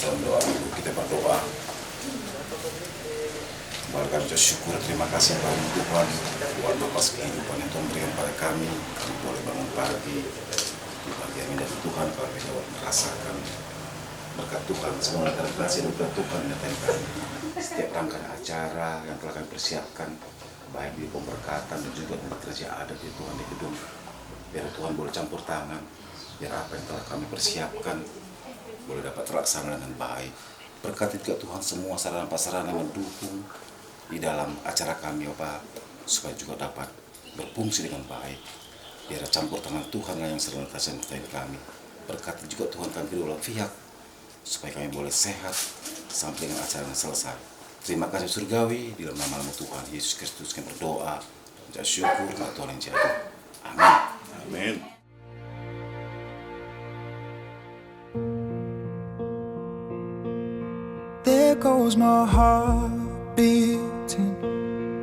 dalam doa dulu. Kita berdoa. Kembali kami syukur, terima kasih banyak Tuhan buat lepas kehidupan yang Tuhan berikan pada kami. Kami boleh bangun pagi di bagian ini dari Tuhan, kami dapat merasakan berkat Tuhan, semua terkasih berkat Tuhan menyertai kami. Setiap rangkaian acara yang telah kami persiapkan, baik di pemberkatan dan juga di kerja adat di Tuhan di gedung, biar Tuhan boleh campur tangan, biar apa yang telah kami persiapkan boleh dapat terlaksana dengan baik. Berkati juga Tuhan semua sarana-prasarana yang mendukung di dalam acara kami, Bapak, supaya juga dapat berfungsi dengan baik. Biar campur tangan Tuhan yang selalu kasih kami. Berkati juga Tuhan kami kedua pihak, supaya kami boleh sehat sampai dengan acara yang selesai. Terima kasih surgawi, di dalam nama Tuhan Yesus Kristus kami berdoa. Dan syukur kepada Tuhan yang jadi. Amin. Amin. There goes my heart beating,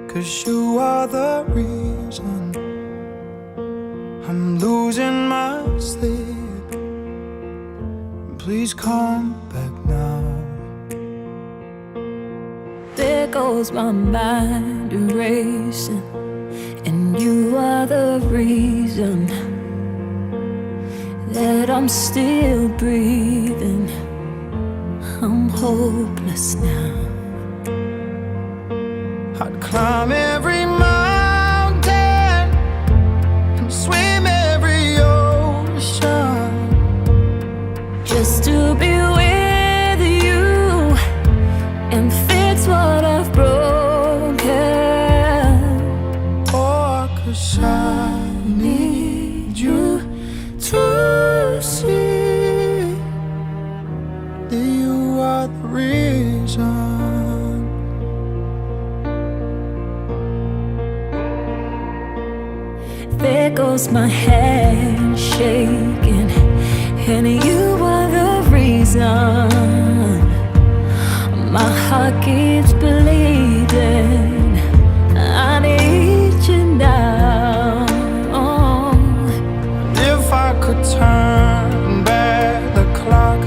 'cause you are the reason I'm losing my sleep. Please come back now. There goes my mind erasing, and you are the reason that I'm still breathing. I'm hopeless now. I'd climb every mountain and swim every ocean Just to be with you and fix what I've broken. Oh, 'cause I need you to see that you are the reason. There goes my hand shaking, and you are the reason my heart keeps bleeding. I need you now. If I could turn back the clock,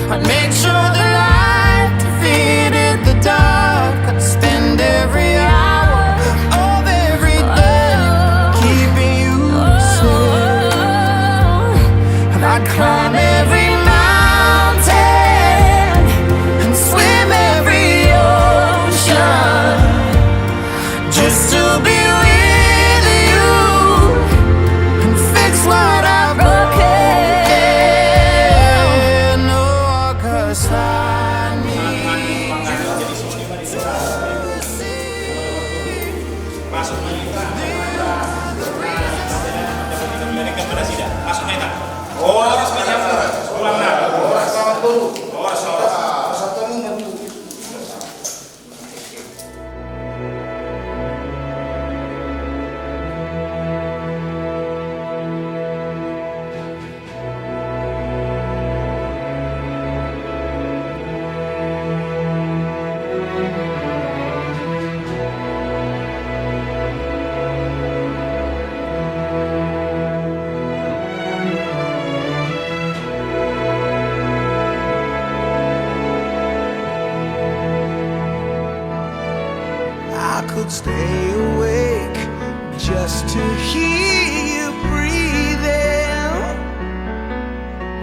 I'd make sure the light defeated the dark. I'd spend every hour of every day keeping you safe. And I'd climb every mountain and swim every ocean just to be with you and fix what I've broken. Oh, 'cause I need you to see. I could stay awake just to hear you breathing,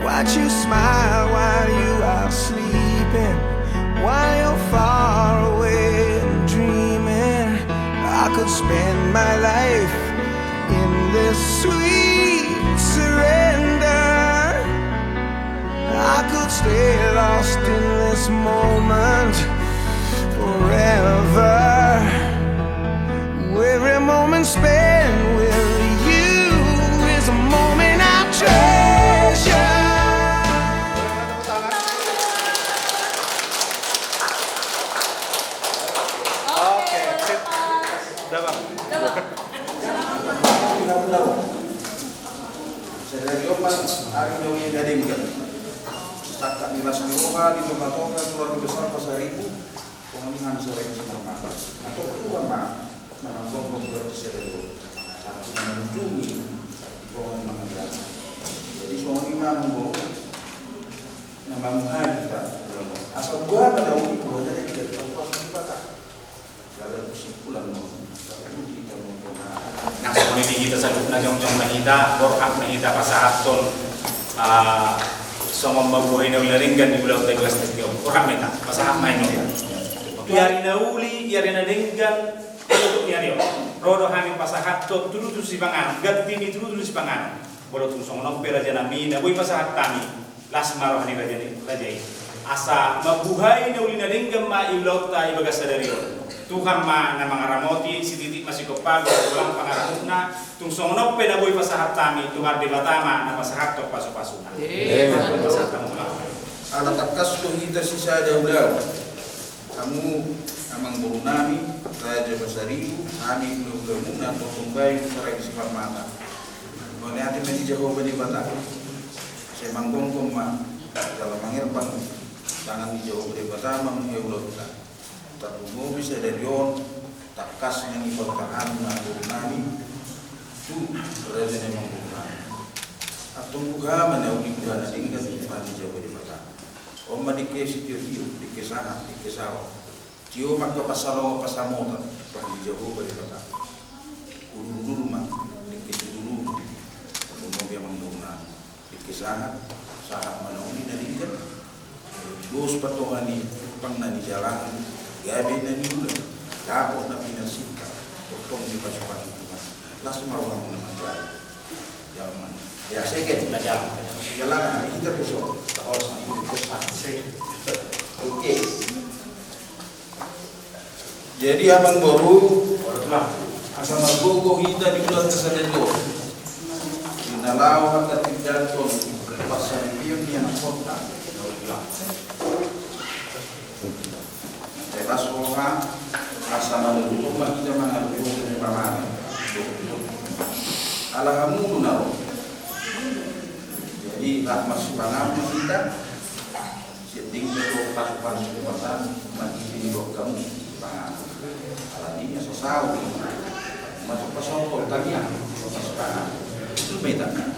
watch you smile while you are sleeping, while you're far away and dreaming. I could spend my life in this sweet surrender. I could stay lost in this moment forever. Every moment spent with you is a moment I treasure. Oke, sip. Udah bang. Saya dari Oman, hari ini dari Mungkin. Tak nilas Eropa di Toka-Toka keluarga besar Pasar Ibu, pengeningan sore semua atau keluar mah. Menanggung berseru satu mengunjungi pohon mangga. Jadi pohon imam nama muhajir Pak. gua pada unik gua ada yang tidak tahu apa ada kesimpulan Nah, semuanya kita salut na jong mahita, borhak mahita pasahaton, somong mabuhay na ularinggan di ulang tayo sa tiyo. Borhak mahita, pasahak mahino. Yari na uli, yari na linggan, tutup yari o. Rodo haming pasahaton, tulutu si pangan, gadini tulutu si pangan. Bolot tung nong pera jana mina, boy pasahat tami, las maro hani rajai. Asa mabuhay na uli na linggan ma iulog tayo bagas sa dariyo. Tuhan ma na mga ramoti, si titik masih kepago, ulang pangarap na, tung songnop pe na boy pasahat tami, Tuhan di batama na pasahat to paso-paso na. Alat akas tu kita sisa ada ulang. Kamu amang buru nami, Raja Basaribu, kami belum muna potong bayi serai sifat mata. Kone hati mesti jauh bani bata. Saya manggong ma dalam mangirpan, tangan jauh bani bata mengheulah kita. Terlalu bisa dari yon takas yang ibaratkan buru nami tu Raja yang buru nami. Atau buka mana unik dan tinggal di mati jauh bani bata. Oma dikesi tio dikesana dikesao. Tio maka pasalo pasamota pagi jauh bani bata. Dulu mah dikesi dulu. Mau yang menggunakan dikesana sahat mana unik dan tinggal. Bos patohani pang nani jalan. Gabi na niula, tapos na pinasika, potong di pasukan Tuhan. Langsung marunong naman tayo. Yaman. Ya, sige. Jalan, kita besok. Oke. Jadi abang baru, asal magbogo kita di bulan kesadelo. Inalaw at tindaton, pasan piyon niya ng kota. Rasulullah asal menurut kita mengambil paman. Alhamdulillah. Jadi tak masuk panam kita. Setting itu pasukan kekuatan mati di bawah kamu pangan. Alaminya sesau. Masuk pasokol tadian masuk pangan. Itu beda kan.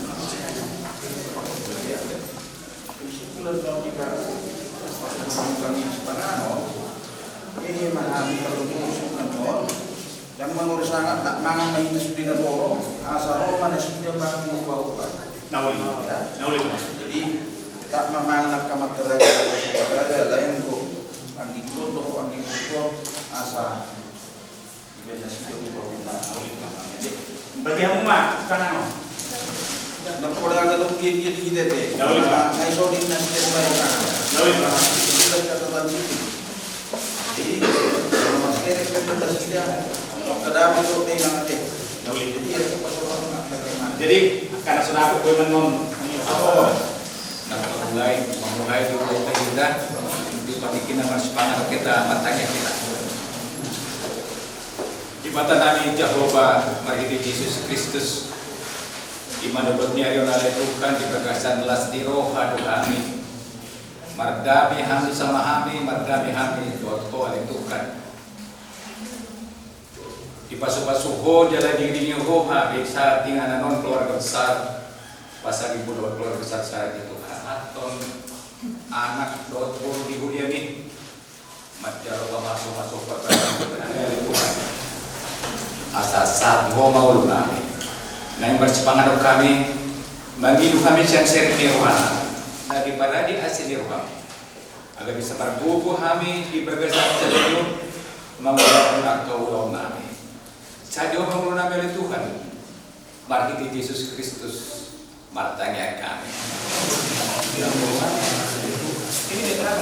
Sebulan kalau kita kami pangan. Ini mahami kalau musuh nanti, yang mengurus sangat tak mangan itu sudah dorong, asal mana sudah bagi ubah-ubah. Nauli. Jadi tak memangan kamat terakhir lain kok, angin kotor, angin kotor, asal biasa sudah ubah-ubah. Bagi kamu mah, kanan. Dan kalau ada lagi kita deh, Nauli. saya sodin nasi dan bayar. Nauli. Kita catatan sini. Jadi kalau masih ada rekomendasi dia, kedap itu yang ada. Jadi ya bagaimana? Jadi karena sudah aku menon. Memulai dulu kita dipakai mas panah kita matanya kita. Di mata nami Jehovah Marhidi Yesus Kristus di mana bernya yonale Tuhan di perkasan las di roh hadu kami. Mardami hamdi sama kami, mardami hamdi buat kau oleh Tuhan. Di pasu-pasuho jalan dirinya roh habis saat tinggal non keluarga besar pasal ibu dua keluarga besar saat itu aton anak 20 ribu dia nih macam masuk perkara Tuhan. Asal saat mau kami, naik bersepangat kami, bagi kami yang sering rohana. Daripada di hasil roham agar bisa berbubuh kami di bergerak sejauh membangun atau ulang kami sejauh membangun oleh Tuhan Marhidi Yesus Kristus martanya kami ini terang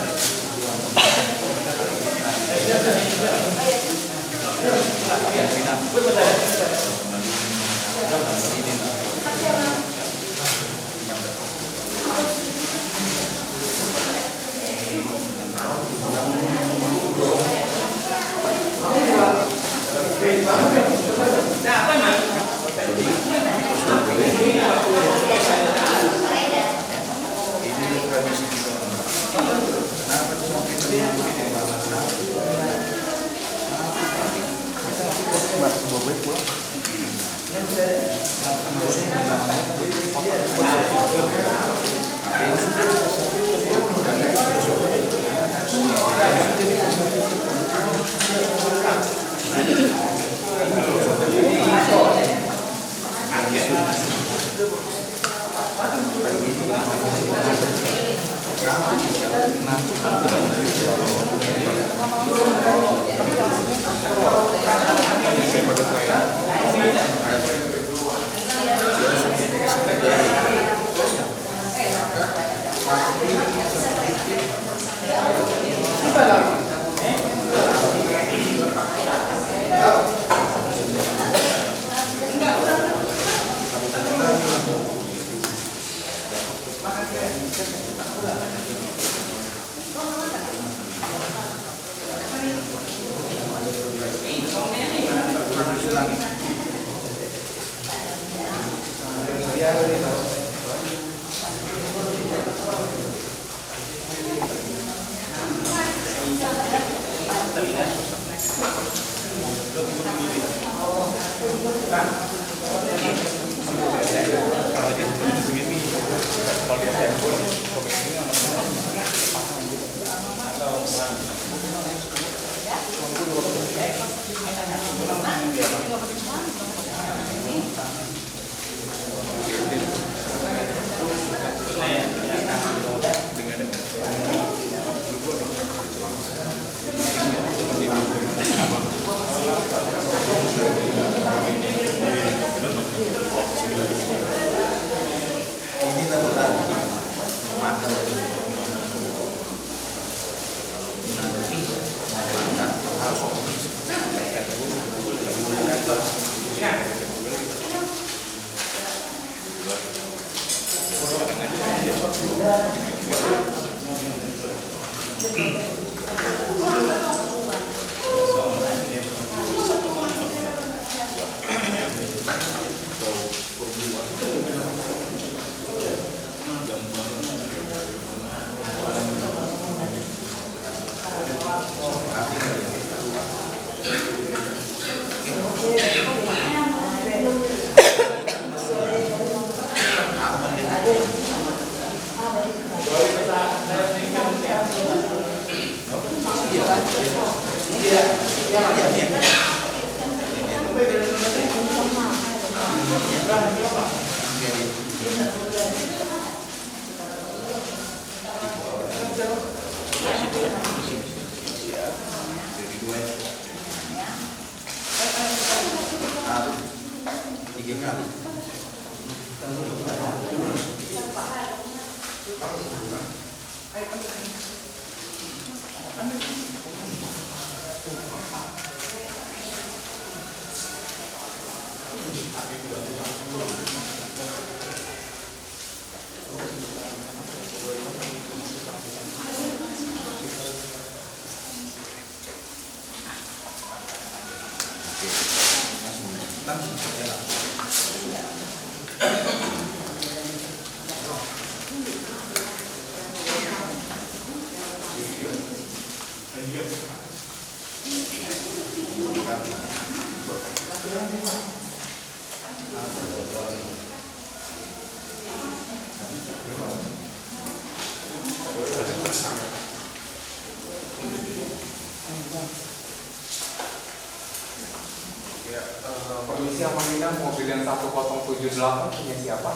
Permisi Amalina, mobil yang 1078 punya siapa?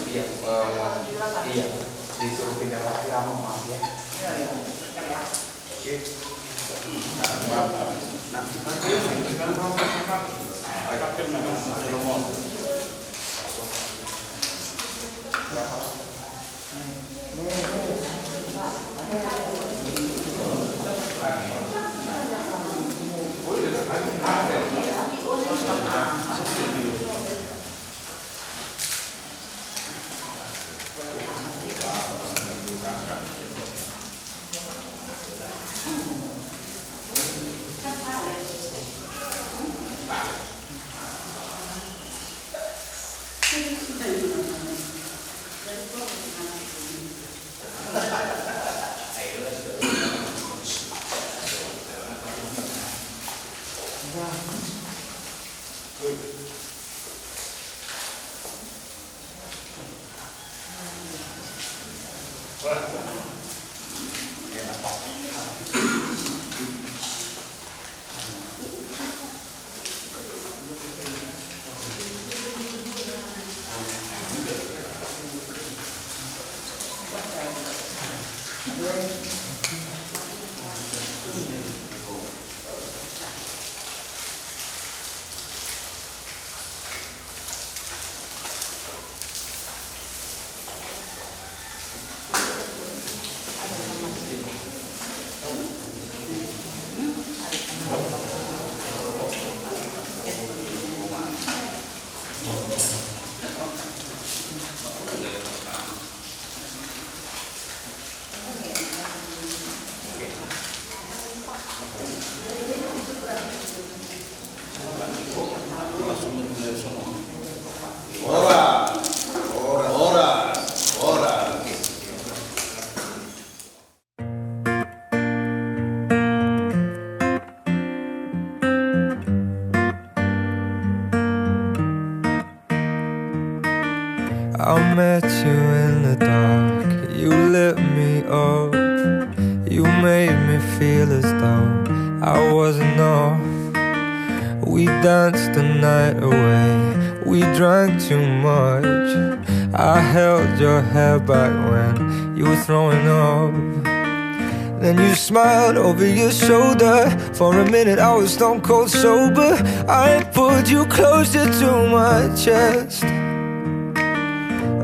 Iya, iya, disuruh pindah lagi Rama, maaf ya. I met you in the dark. You lit me up. You made me feel as though I wasn't off. We danced the night away. We drank too much. I held your hair back when you were throwing up. Then you smiled over your shoulder. For a minute I was stone cold sober. I pulled you closer to my chest,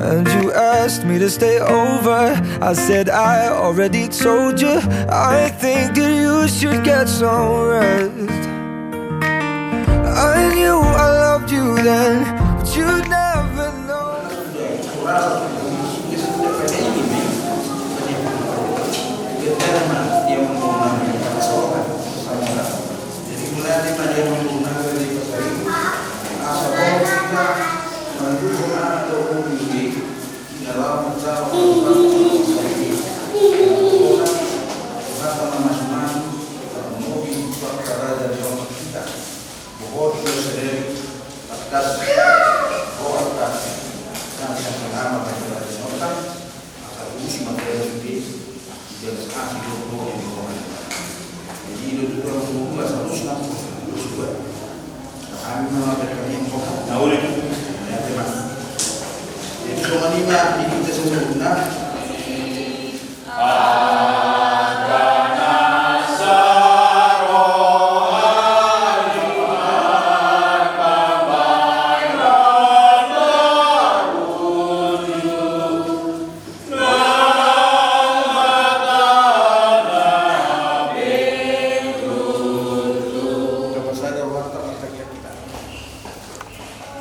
and you asked me to stay over. I said I already told you. I think that you should get some rest. I knew I loved you then, but you'd never know.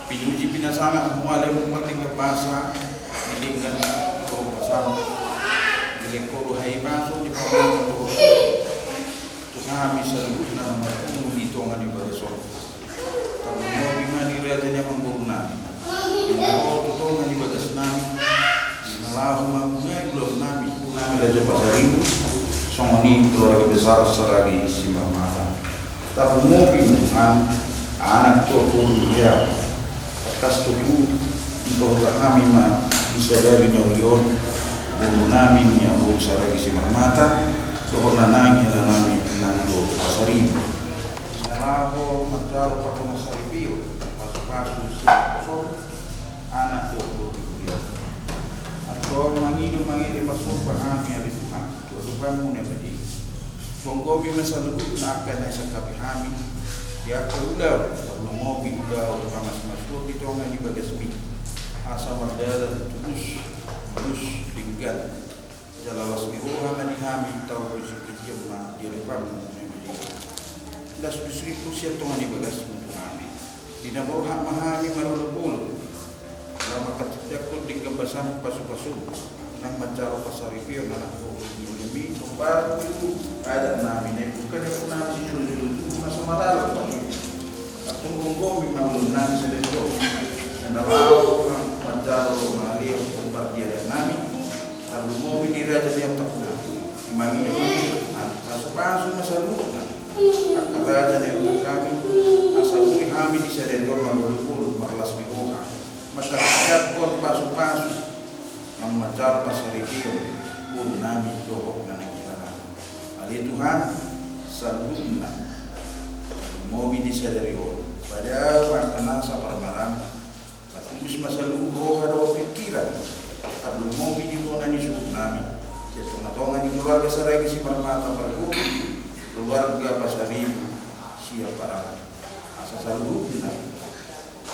Pinuji pinasama mulai umating kebasa dengan kerupasan dengan kuru haibaso di bawah terus kami selalu nama hitungan di bawah kalau mau gimana rasanya memburna kalau hitungan di bawah senang malah mampunya belum nami raja pasar itu songoni keluarga besar seragi simbah mata tapi mau pintuan anak turun dia kastuku untuk kami mah bisa dari nyorion dan namin yang berusaha lagi si mata soalnya nangis dan namin nangdo pasari nalaho magdalo pa kung saripio pasu so anak to dia atau mangino pasok pa kami ari Tuhan tuhan mo na padi ponggobi masalugo na akan sa kapihami ya kaulah mengopi udah mas itu orang di bagasmi asal merdeka terus tinggal jalan wasmi orang di kami tahu bersih mah di depan das bisri usia tuan di bagasmi kami tidak berhak mahami marulul lama ketika tinggal bersama pasu nang mencari pasar review nang demi baru itu ada namanya bukan yang nasi dulu masa malam tunggu memang lunas sedekah dan kalau mencari mengalir tempat dia dan nami lalu mau diri aja yang terkena memang ini pasu masalah raja yang kami asal kami di sedekah mengumpul malas minggu masyarakat pun pasu yang mencari pasar itu pun nami doa dan kita ali Tuhan selalu mau di sedekah padahal makanan sama barang tapi masalah roh ada pikiran kalau mau video nani suku nami jadi natongan di keluarga sarai si permata baru keluarga pasari siap para asal selalu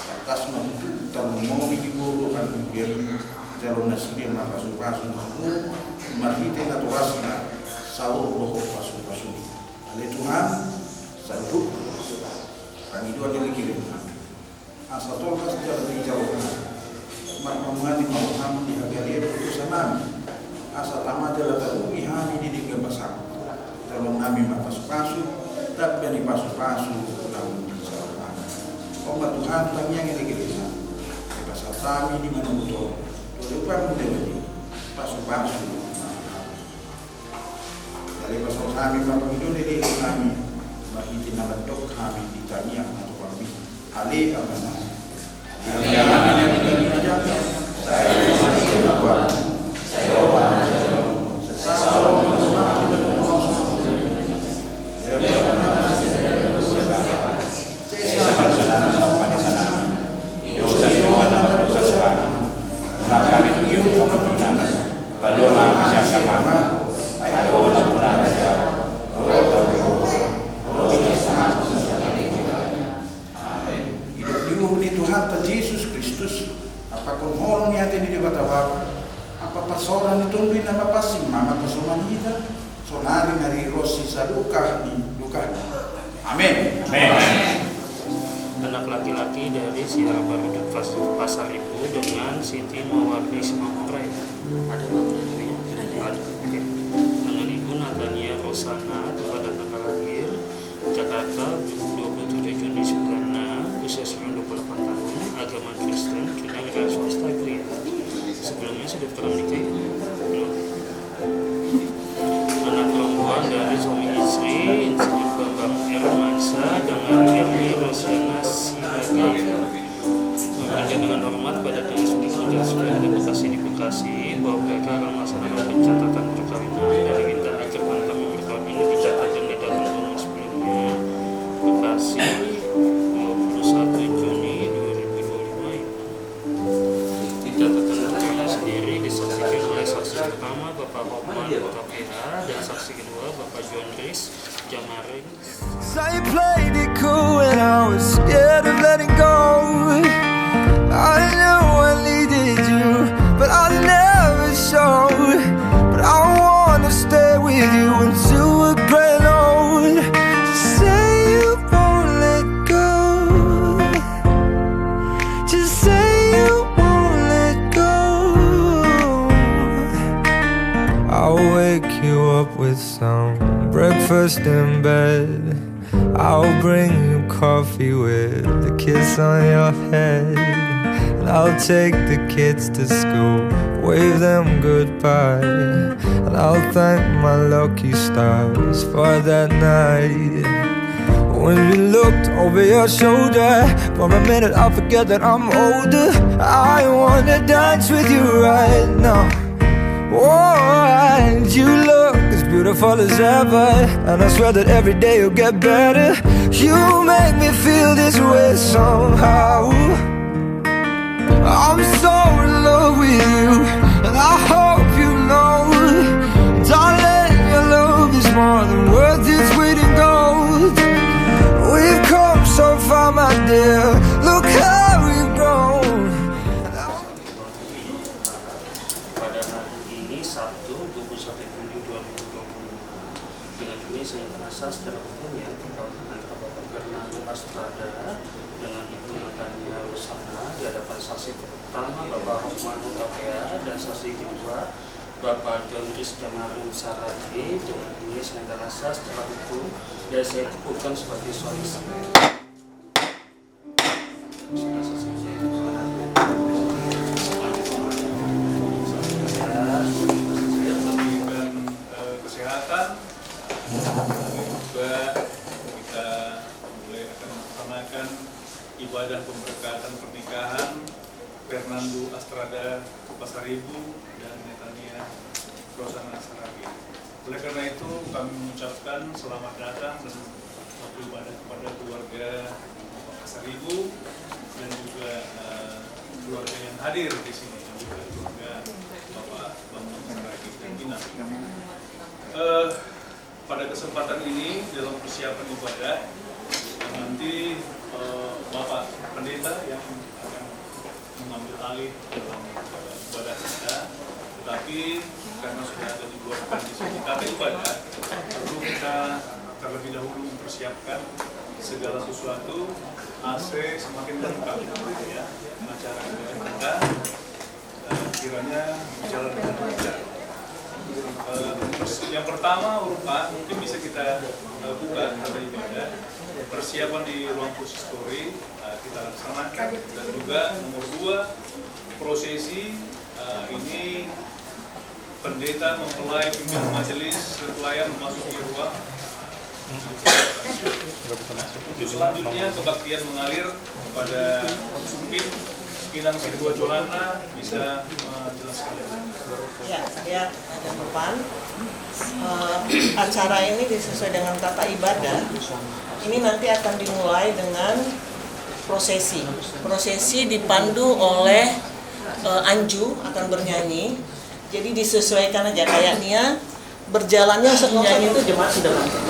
atas mampu kalau mau video kan biar jalur nasi maka pasu marhite naturasna sahur roh pasu oleh Tuhan selalu kami dua dari kiri, asal tolong sejarah dari jauh. Mampu Muhammad di hadiah putusan kami, asal tamat adalah terumi kami di tiga pasang. Kalau kami pasu, tapi dari pasu namun jauh. Omat Tuhan kami yang di kiri, pasal kami di mana betul. Lupa muda ini pasu. Dari pasal kami bapak itu dari kami. Bagi nama dok kami ditanya atau kami alih apa nama? Yang aja. penari Rosi Saduka Luka. Amin. Anak laki-laki dari Siara Baru Pasar Ibu dengan Siti Mawardi Simamore. Ada Ada. Oke. Dengan Ibu Natania Rosana pada tanggal lahir Jakarta 27 Juni 96, usia 28 tahun, agama Kristen, tunai negara swasta Ibu ya. Sebelumnya sudah pernah menikah? Belum. Anak perempuan dari suami istri Insinyur Bambang Ermansa dengan Erni Rosiana Silaga. Menikah dengan hormat pada tanggal 9 di Bekasi bahwa mereka akan melaksanakan pencatatan perkawinan dari Indah Akhir Mantap yang berkawin ini dicatat dan didatangkan sebelumnya Bekasi 21 Juni 2025. Dicatatkan perkawinan sendiri disaksikan oleh saksi pertama Bapak Hotman Utapia dan saksi kedua Bapak John Rhys Jamaring. So you played it cool and I was scared of letting go. I know I needed you, but I never showed. But I wanna stay with you until we're grown old. Just say you won't let go. Just say you won't let go. I'll wake you up with some breakfast in bed. I'll bring you coffee with a kiss on your head. And I'll take the kids to school, wave them goodbye. And I'll thank my lucky stars for that night. When you looked over your shoulder, for a minute I forget that I'm older. I wanna dance with you right now. Oh, and you look as beautiful as ever, and I swear that every day you'll get better. You make me feel this way somehow. I'm so in love with you, and I hope you know, darling, your love is more than worth its weight in gold. We've come so far, my dear, look how we've grown. Pada hari ini Sabtu 21 Juli 2020 dengan ini saya merasa secara umum ya antara Bapak Fernando Astrada dengan Ibu Natania Rosana di hadapan saksi pertama Bapak Hotman Utapia dan saksi kedua Bapak John Rhys Jamaring Saragi. Dengan ini saya merasa secara hukum dan saya kukuhkan sebagai suami istri. Kesehatan juga kita mulai akan melaksanakan ibadah pemberkatan pernikahan Fernando Astrada Pasaribu dan Natania Rosana Saragi. Oleh karena itu kami mengucapkan selamat datang dan waktu ibadah kepada keluarga Bapak Pasaribu dan juga keluarga yang hadir di sini, dan juga keluarga Bapak Bambang Saragi dan Gina. Pada kesempatan ini dalam persiapan ibadah nanti Bapak Pendeta yang akan mengambil alih dalam ibadah kita, tetapi karena sudah ada dibuatkan di sini tata ibadah, perlu kita terlebih dahulu mempersiapkan segala sesuatu AC semakin lengkap ya, acara ibadah kita kiranya berjalan dengan lancar. Yang pertama Pak, mungkin bisa kita buka tata ibadah, persiapan di ruang konsistori kita laksanakan, dan juga nomor 2 prosesi ini pendeta mempelai pimpinan majelis pelayan memasuki ruang. Selanjutnya kebaktian mengalir kepada mungkin Pinang Sidua Jolana bisa menjelaskan. Ya, saya ada depan. Acara ini sesuai dengan tata ibadah. Ini nanti akan dimulai dengan prosesi. Prosesi dipandu oleh Anju akan bernyanyi. Jadi disesuaikan aja kayaknya berjalannya menyanyi itu jemaat sudah masuk.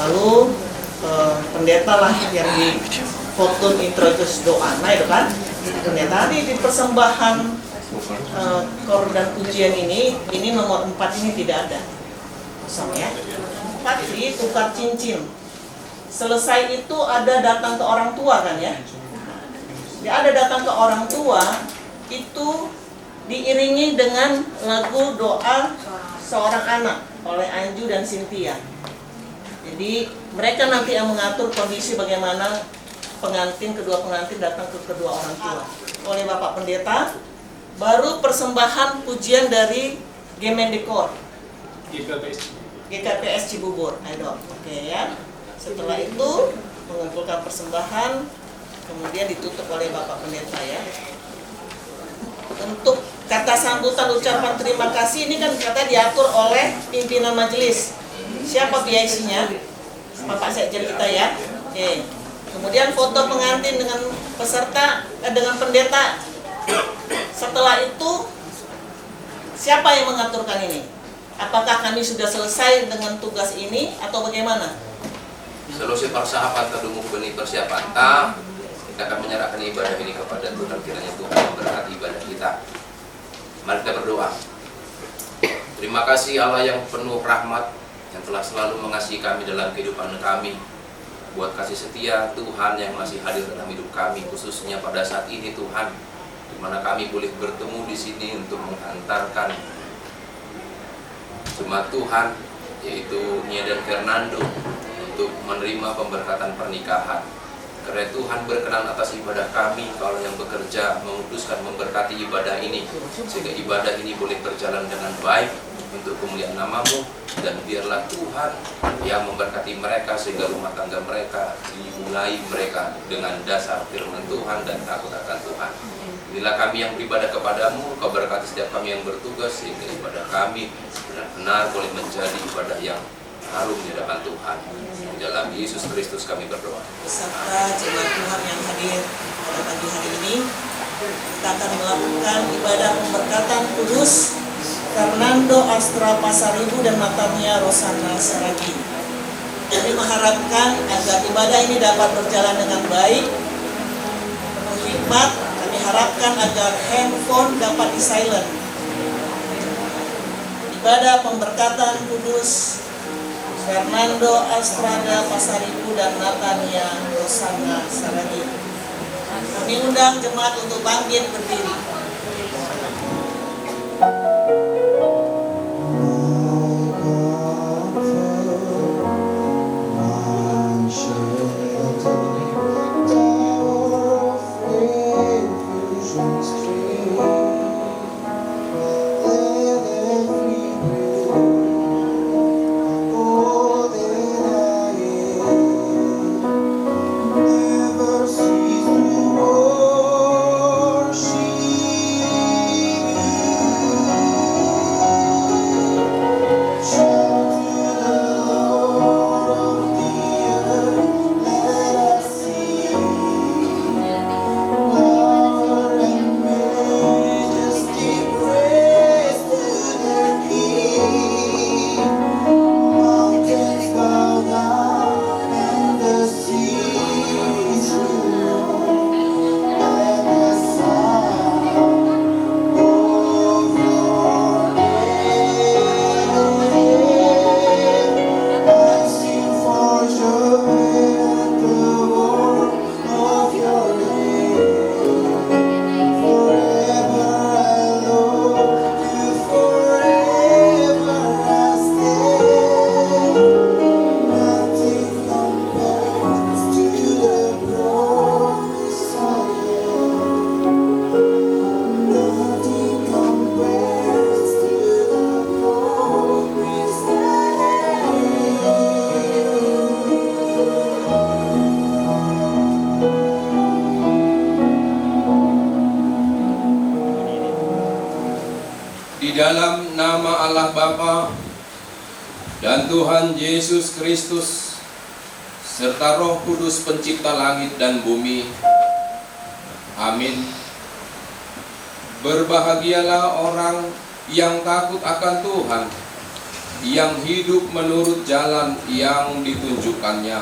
Lalu pendeta lah yang di khotun introitus doa, nah itu kan. Pendeta di persembahan kor dan ujian ini nomor 4 ini tidak ada. kosong ya. Tapi tukar cincin. Selesai itu ada datang ke orang tua kan ya. Dia ada datang ke orang tua itu diiringi dengan lagu doa seorang anak oleh Anju dan Cynthia. Jadi mereka nanti yang mengatur kondisi bagaimana kedua pengantin datang ke kedua orang tua oleh Bapak Pendeta. Baru persembahan pujian dari Gemendekor GKPS Cibubur. Oke ya. Setelah itu mengumpulkan persembahan, kemudian ditutup oleh Bapak Pendeta ya. Untuk kata sambutan ucapan terima kasih ini kan kata diatur oleh pimpinan majelis. Siapa PIC-nya? Bapak Sekjen kita ya. Oke. Kemudian foto pengantin dengan peserta dengan pendeta. Setelah itu siapa yang mengaturkan ini? Apakah kami sudah selesai dengan tugas ini atau bagaimana? Solusi persahabat kedungu benih persiapan ta, kita akan menyerahkan ibadah ini kepada Tuhan, kiranya Tuhan memberkati ibadah kita. Mari kita berdoa. Terima kasih Allah yang penuh rahmat, yang telah selalu mengasihi kami dalam kehidupan kami. Buat kasih setia Tuhan yang masih hadir dalam hidup kami, khususnya pada saat ini Tuhan, di mana kami boleh bertemu di sini untuk menghantarkan jemaat Tuhan, yaitu Nia dan Fernando, untuk menerima pemberkatan pernikahan. Karena Tuhan berkenan atas ibadah kami, kalau yang bekerja memutuskan memberkati ibadah ini, sehingga ibadah ini boleh berjalan dengan baik untuk kemuliaan nama-Mu, dan biarlah Tuhan yang memberkati mereka sehingga rumah tangga mereka dimulai mereka dengan dasar firman Tuhan dan takut akan Tuhan. Inilah kami yang beribadah kepadamu, Kau berkati setiap kami yang bertugas sehingga ibadah kami benar-benar boleh menjadi ibadah yang harum di hadapan Tuhan. Di dalam Yesus Kristus kami berdoa. Beserta jemaat Tuhan yang hadir pada pagi hari ini, kita akan melakukan ibadah pemberkatan kudus Fernando Astra Pasaribu dan Natania Rosana Saragi. Kami mengharapkan agar ibadah ini dapat berjalan dengan baik, penuh hikmat. Kami harapkan agar handphone dapat di-silent. Ibadah pemberkatan kudus Fernando Astrada Pasaribu dan Natania Rosana Saragi. Kami undang jemaat untuk bangkit berdiri. Di dalam nama Allah Bapa dan Tuhan Yesus Kristus serta Roh Kudus pencipta langit dan bumi. Amin. Berbahagialah orang yang takut akan Tuhan, yang hidup menurut jalan yang ditunjukkannya.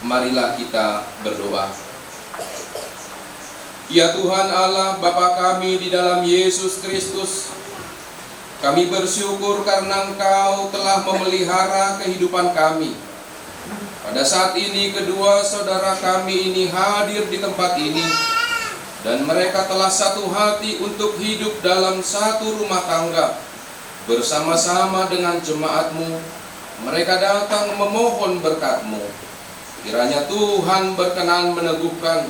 Marilah kita berdoa. Ya Tuhan Allah Bapa kami di dalam Yesus Kristus, Kami bersyukur karena Engkau telah memelihara kehidupan kami. Pada saat ini kedua saudara kami ini hadir di tempat ini, dan mereka telah satu hati untuk hidup dalam satu rumah tangga. Bersama-sama dengan jemaat-Mu, mereka datang memohon berkat-Mu. Kiranya Tuhan berkenan meneguhkan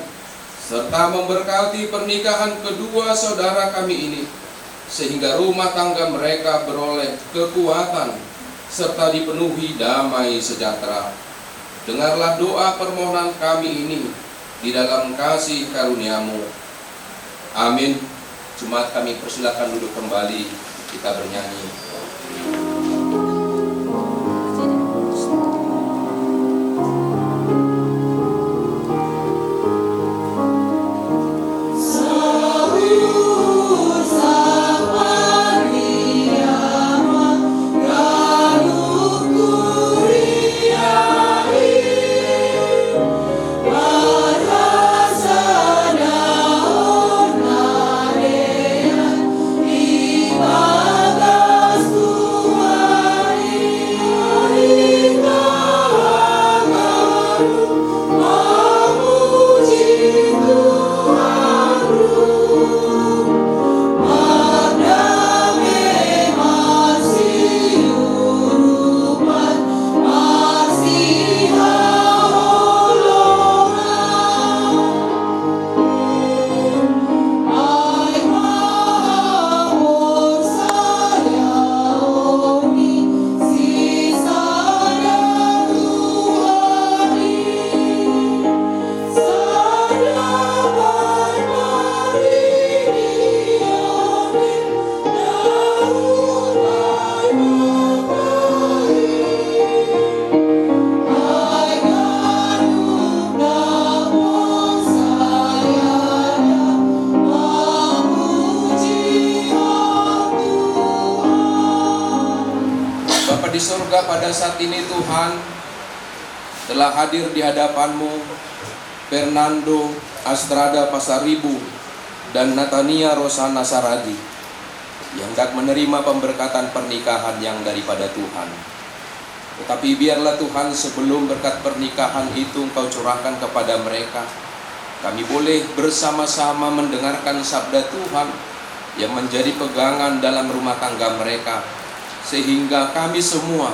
serta memberkati pernikahan kedua saudara kami ini, sehingga rumah tangga mereka beroleh kekuatan serta dipenuhi damai sejahtera. Dengarlah doa permohonan kami ini di dalam kasih karunia-Mu. Amin. Jemaat kami persilakan duduk kembali, kita bernyanyi. Pada saat ini Tuhan telah hadir di hadapan-Mu Fernando Astrada Pasaribu dan Natania Rosana Saragi yang hendak menerima pemberkatan pernikahan yang daripada Tuhan. Tetapi biarlah Tuhan, sebelum berkat pernikahan itu Engkau curahkan kepada mereka, kami boleh bersama-sama mendengarkan sabda Tuhan yang menjadi pegangan dalam rumah tangga mereka, sehingga kami semua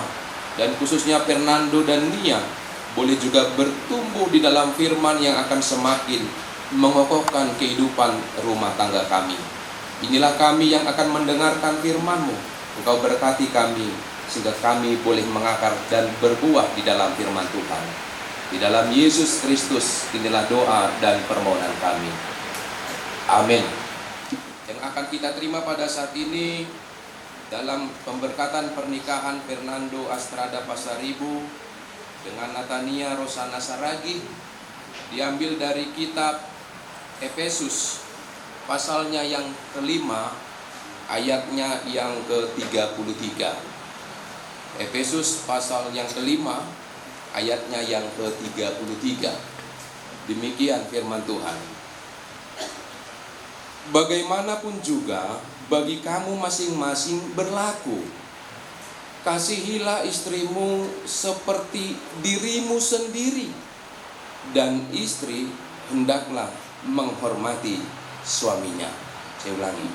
dan khususnya Fernando dan Nia boleh juga bertumbuh di dalam firman yang akan semakin mengokohkan kehidupan rumah tangga kami. Inilah kami yang akan mendengarkan firman-Mu. Engkau berkati kami sehingga kami boleh mengakar dan berbuah di dalam firman Tuhan. Di dalam Yesus Kristus inilah doa dan permohonan kami. Amin. Yang akan kita terima pada saat ini dalam pemberkatan pernikahan Fernando Astrada Pasaribu dengan Natania Rosana Saragi diambil dari kitab Efesus pasalnya yang kelima ayatnya yang ke-33. Efesus pasal yang kelima ayatnya yang ke-33. Demikian firman Tuhan. Bagaimanapun juga bagi kamu masing-masing berlaku, kasihilah istrimu seperti dirimu sendiri, dan istri hendaklah menghormati suaminya. Saya ulangi.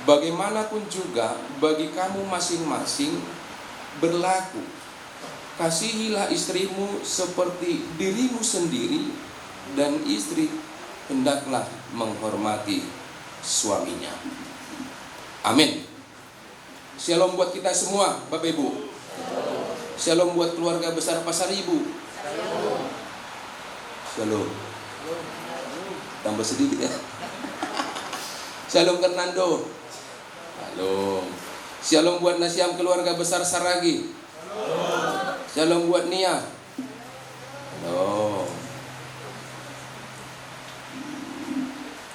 Bagaimanapun juga bagi kamu masing-masing berlaku, kasihilah istrimu seperti dirimu sendiri, dan istri hendaklah menghormati suaminya. Amin. Shalom buat kita semua, Bapak Ibu. Shalom buat keluarga besar Pasaribu. Shalom. Tambah sedikit ya. Shalom Fernando. Shalom. Shalom buat Nasyam keluarga besar Saragi. Shalom buat Nia. Shalom.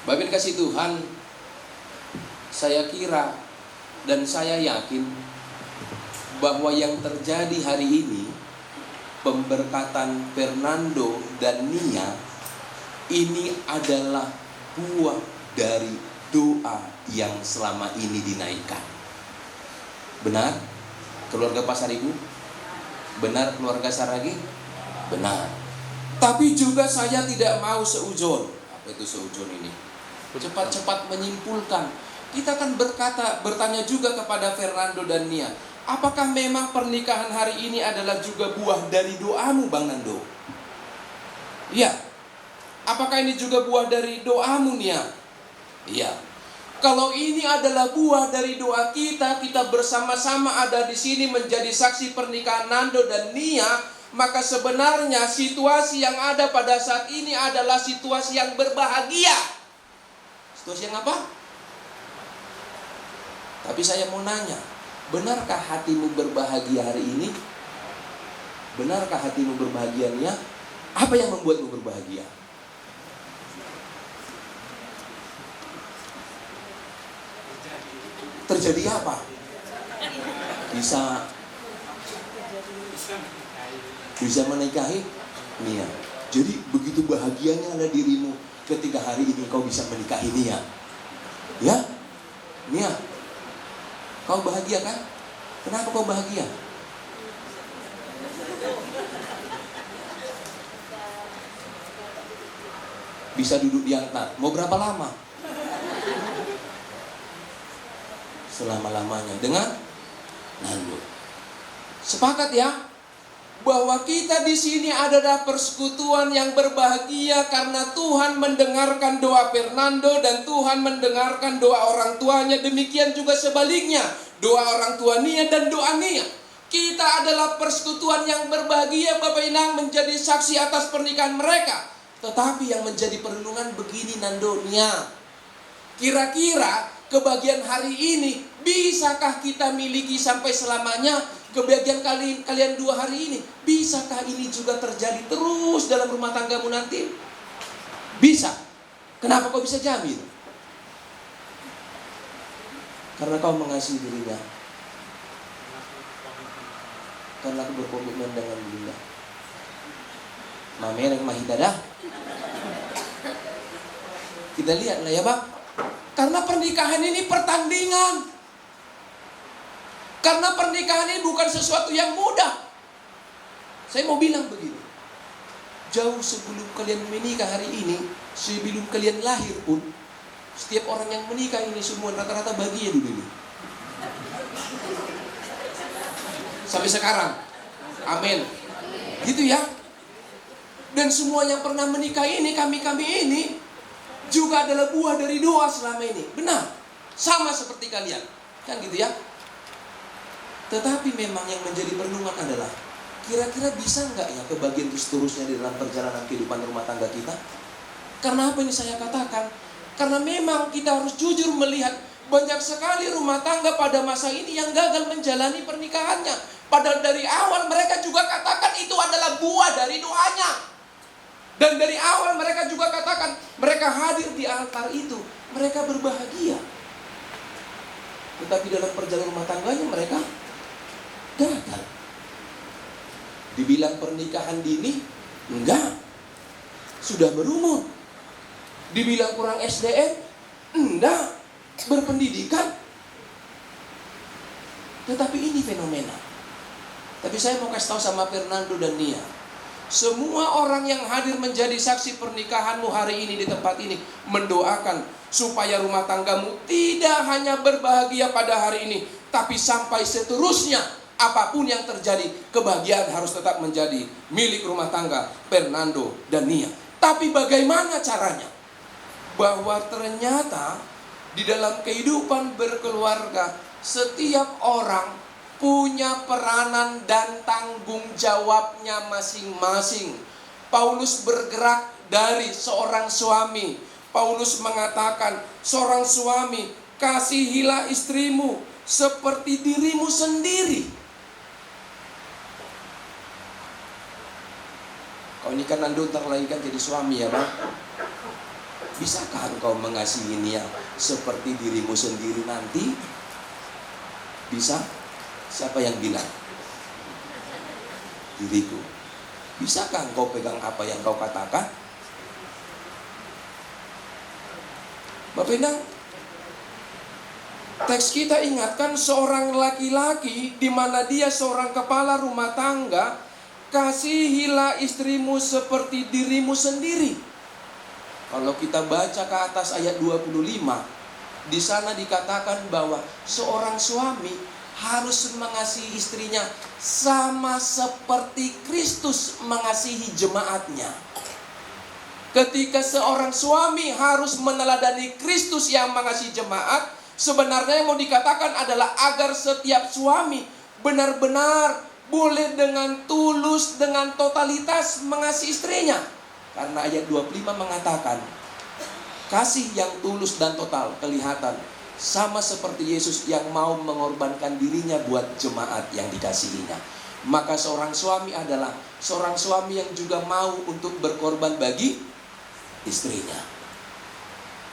Bapak kasih Tuhan, saya kira dan saya yakin bahwa yang terjadi hari ini, pemberkatan Fernando dan Nia, ini adalah buah dari doa yang selama ini dinaikkan. Benar? Keluarga Pasar Ibu? Benar keluarga Saragi? Benar. Tapi juga saya tidak mau seujon. Apa itu seujon ini? Cepat-cepat menyimpulkan. Kita akan bertanya juga kepada Fernando dan Nia. Apakah memang pernikahan hari ini adalah juga buah dari doamu, Bang Nando? Iya. Apakah ini juga buah dari doamu, Nia? Iya. Kalau ini adalah buah dari doa kita, kita bersama-sama ada di sini menjadi saksi pernikahan Nando dan Nia, maka sebenarnya situasi yang ada pada saat ini adalah situasi yang berbahagia. Situasi yang apa? Tapi saya mau nanya, benarkah hatimu berbahagia hari ini? Benarkah hatimu berbahagia, Nia? Apa yang membuatmu berbahagia? Terjadi apa? Bisa menikahi Nia. Jadi begitu bahagianya ada dirimu ketika hari ini kau bisa menikahi Nia. Ya? Nia, kau bahagia kan? Kenapa kau bahagia? Bisa duduk di altar. Mau berapa lama? Selama-lamanya dengan Nando. Sepakat ya bahwa kita di sini adalah persekutuan yang berbahagia karena Tuhan mendengarkan doa Fernando dan Tuhan mendengarkan doa orang tuanya. Demikian juga sebaliknya, doa orang tua Nia dan doa Nia. Kita adalah persekutuan yang berbahagia, Bapak Inang, menjadi saksi atas pernikahan mereka. Tetapi yang menjadi perenungan begini, Nando, Nia. Kira-kira kebahagiaan hari ini bisakah kita miliki sampai selamanya? Kebahagiaan kalian dua hari ini, bisakah ini juga terjadi terus dalam rumah tanggamu nanti? Bisa. Kenapa kau bisa jamin? Karena kau mengasihi dirinya. Karena aku berkomitmen dengan dirinya. Mamer yang mahidadah. Kita lihat lah ya, Bang. Karena pernikahan ini pertandingan. Karena pernikahan ini bukan sesuatu yang mudah. Saya mau bilang begini. Jauh sebelum kalian menikah hari ini, sebelum kalian lahir pun, setiap orang yang menikah ini semua rata-rata bahagia dulu. Sampai sekarang. Amin. Gitu ya. Dan semua yang pernah menikah ini, kami ini juga adalah buah dari doa selama ini. Benar. Sama seperti kalian. Kan gitu ya. Tetapi memang yang menjadi perenungan adalah, kira-kira bisa nggak ya kebagian seterusnya di dalam perjalanan kehidupan rumah tangga kita? Karena apa ini saya katakan? Karena memang kita harus jujur melihat banyak sekali rumah tangga pada masa ini yang gagal menjalani pernikahannya. Padahal dari awal mereka juga katakan itu adalah buah dari doanya. Dan dari awal mereka juga katakan, mereka hadir di altar itu, mereka berbahagia. Tetapi dalam perjalanan rumah tangganya mereka gagal. Dibilang pernikahan dini, enggak. Sudah berumur. Dibilang kurang SDM, enggak. Berpendidikan. Tetapi ini fenomena. Tapi saya mau kasih tahu sama Fernando dan Nia. Semua orang yang hadir menjadi saksi pernikahanmu hari ini di tempat ini mendoakan supaya rumah tanggamu tidak hanya berbahagia pada hari ini, tapi sampai seterusnya apapun yang terjadi, kebahagiaan harus tetap menjadi milik rumah tangga Fernando dan Nia. Tapi bagaimana caranya? Bahwa ternyata di dalam kehidupan berkeluarga setiap orang punya peranan dan tanggung jawabnya masing-masing. Paulus bergerak dari seorang suami. Paulus mengatakan, seorang suami, kasihilah istrimu seperti dirimu sendiri. Kau ini kan Nando terlahirkan jadi suami ya Bang. Bisakah engkau mengasihi Nia seperti dirimu sendiri nanti? Bisa? Siapa yang bilang? Diriku. Bisakah engkau pegang apa yang kau katakan? Bapak Inang, Teks kita ingatkan seorang laki-laki di mana dia seorang kepala rumah tangga, kasihilah istrimu seperti dirimu sendiri. Kalau kita baca ke atas ayat 25, di sana dikatakan bahwa seorang suami harus mengasihi istrinya sama seperti Kristus mengasihi jemaatnya. Ketika seorang suami harus meneladani Kristus yang mengasihi jemaat, sebenarnya yang mau dikatakan adalah agar setiap suami benar-benar boleh dengan tulus, dengan totalitas mengasihi istrinya. Karena ayat 25 mengatakan, kasih yang tulus dan total kelihatan sama seperti Yesus yang mau mengorbankan dirinya buat jemaat yang dikasihinya. Maka seorang suami adalah seorang suami yang juga mau untuk berkorban bagi istrinya.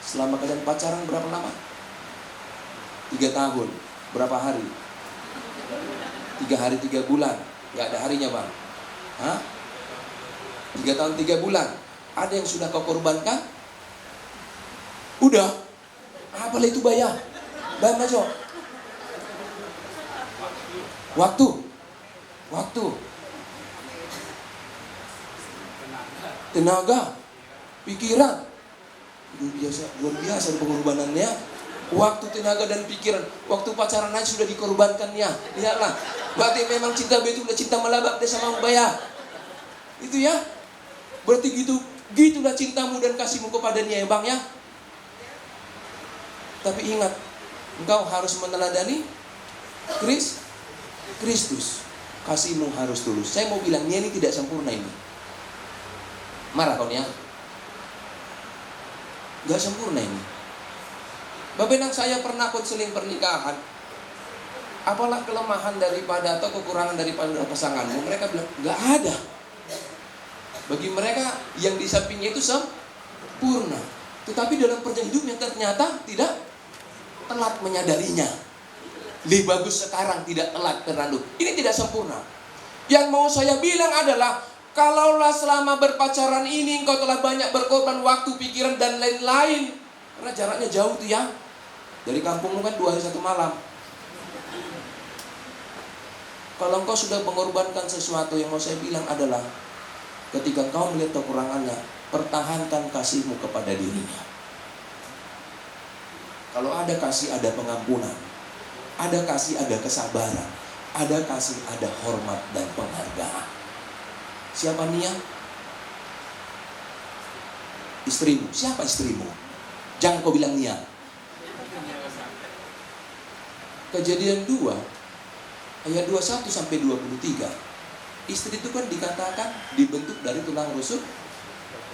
Selama kalian pacaran berapa lama? 3 tahun. Berapa hari? 3 hari 3 bulan. Gak ada harinya bang. Hah? 3 tahun 3 bulan. Ada yang sudah kau korbankan? Udah. Apalah itu bayar? Bayar majo. Waktu. Tenaga. Pikiran. Luar biasa pengorbanannya. Waktu, tenaga, dan pikiran. Waktu pacaran aja sudah dikorbankannya. Lihatlah. Berarti memang cinta betul udah cinta melabak dia sama bayar. Itu ya. Berarti gitulah cintamu dan kasihmu kepadanya ya bang ya. Tapi ingat, engkau harus meneladani Kristus. Kasihmu harus tulus. Saya mau bilang, ini tidak sempurna ini. Marah kau nih ya? Gak sempurna ini. Bapak dan saya pernah konseling pernikahan. Apalah kelemahan daripada atau kekurangan daripada pasanganmu? Mereka bilang, gak ada. Bagi mereka yang di sampingnya itu sempurna. Tetapi dalam perjalanan hidupnya ternyata tidak telat menyadarinya. Lebih bagus sekarang tidak telat, Fernando. Ini tidak sempurna. Yang mau saya bilang adalah, kalaulah selama berpacaran ini engkau telah banyak berkorban waktu, pikiran, dan lain-lain. Karena jaraknya jauh tuh ya. Dari kampungmu kan 2 hari 1 malam. Kalau engkau sudah mengorbankan sesuatu, yang mau saya bilang adalah, ketika engkau melihat kekurangannya, pertahankan kasihmu kepada dirinya. Kalau ada kasih, ada pengampunan. Ada kasih, ada kesabaran. Ada kasih, ada hormat dan penghargaan. Siapa Nia? Istrimu. Siapa istrimu? Jangan kau bilang Nia. Kejadian 2 ayat 21 sampai 23. Istri itu kan dikatakan dibentuk dari tulang rusuk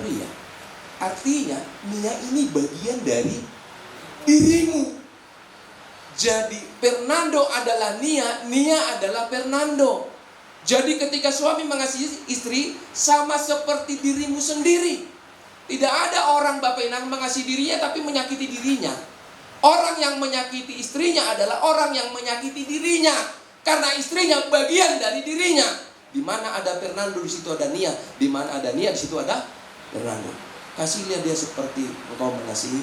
pria. Artinya Nia ini bagian dari dirimu. Jadi Fernando adalah Nia, Nia adalah Fernando. Jadi ketika suami mengasihi istri sama seperti dirimu sendiri. Tidak ada orang Bapak yang mengasihi dirinya tapi menyakiti dirinya. Orang yang menyakiti istrinya adalah orang yang menyakiti dirinya. Karena istrinya bagian dari dirinya. Di mana ada Fernando, di situ ada Nia. Di mana ada Nia, di situ ada Fernando. Kasihlah dia seperti engkau mengasihi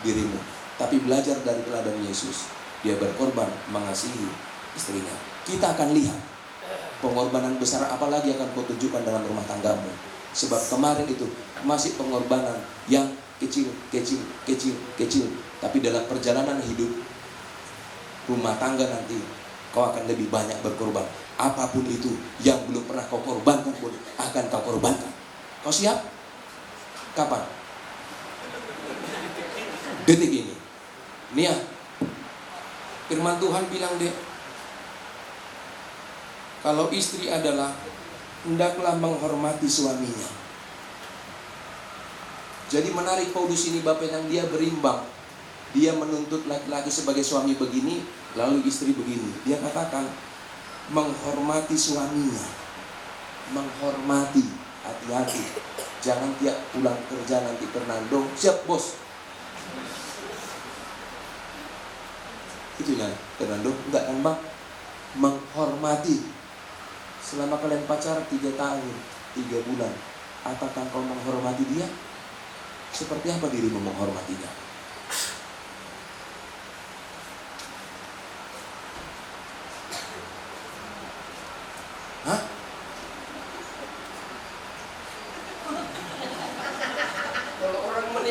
dirimu. Tapi belajar dari teladan Yesus. Dia berkorban mengasihi istrinya. Kita akan lihat pengorbanan besar apa lagi akan kau tunjukkan dalam rumah tanggamu. Sebab kemarin itu masih pengorbanan yang kecil. Tapi dalam perjalanan hidup rumah tangga nanti kau akan lebih banyak berkorban. Apapun itu yang belum pernah kau korbankan pun akan kau korbankan. Kau siap? Kapan? Detik ini. Nia, firman Tuhan bilang deh, kalau istri adalah hendaklah menghormati suaminya. Jadi menarik Paulus ini Bapak yang dia berimbang. Dia menuntut laki-laki sebagai suami begini, lalu istri begini. Dia katakan menghormati suaminya. Menghormati, hati-hati. Jangan tiap pulang kerja nanti Fernando, siap bos. Itu ya Fernando, enggak kan bang? Menghormati. Selama kalian pacaran 3 tahun 3 bulan, apakah kau menghormati dia? Seperti apa dirimu menghormatinya?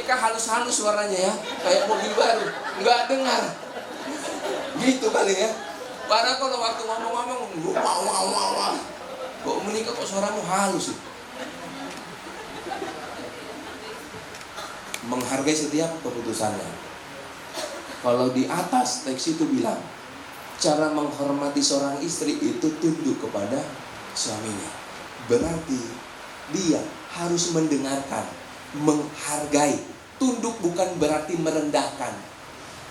nikah halus-halus suaranya ya, kayak mobil baru, nggak dengar. Gitu kali ya. Padahal kalau waktu ngomong-ngomong, wah. Kok menikah kok suaramu halus sih? Menghargai setiap keputusannya. Kalau di atas teks itu bilang, cara menghormati seorang istri itu tunduk kepada suaminya. Berarti dia harus mendengarkan, menghargai. Tunduk bukan berarti merendahkan,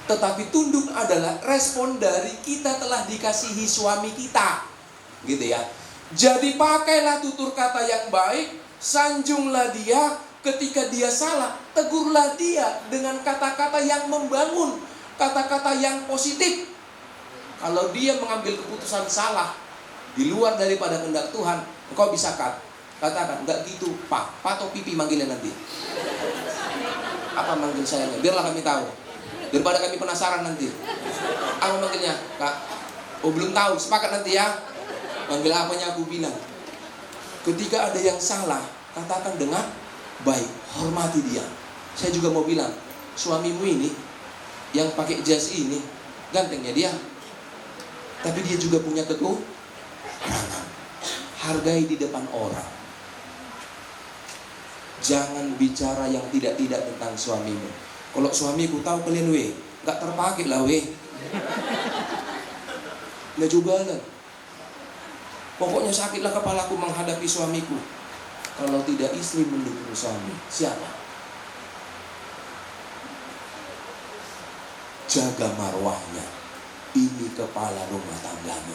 tetapi tunduk adalah respon dari kita telah dikasihi suami kita, gitu ya. Jadi pakailah tutur kata yang baik, sanjunglah dia ketika dia salah, tegurlah dia dengan kata-kata yang membangun, kata-kata yang positif. Kalau dia mengambil keputusan salah di luar daripada kehendak Tuhan, engkau bisa katakan, enggak gitu Pak atau Pipi manggilnya nanti. Apa manggil saya? Biarlah kami tahu, daripada kami penasaran nanti. Apa manggilnya? Kak? Oh belum tahu, sepakat nanti ya. Manggil apanya aku bilang. Ketika ada yang salah, katakan dengan baik, hormati dia. Saya juga mau bilang, suamimu ini yang pakai jas ini, gantengnya dia, tapi dia juga punya kekurangan. Hargai di depan orang. Jangan bicara yang tidak-tidak tentang suamimu. Kalau suamiku tahu kalian gak terpakai lah Nggak juga lah. Pokoknya sakitlah kepalaku menghadapi suamiku. Kalau tidak istri mendukung suami, siapa? Jaga marwahnya. Ini kepala rumah tanggamu.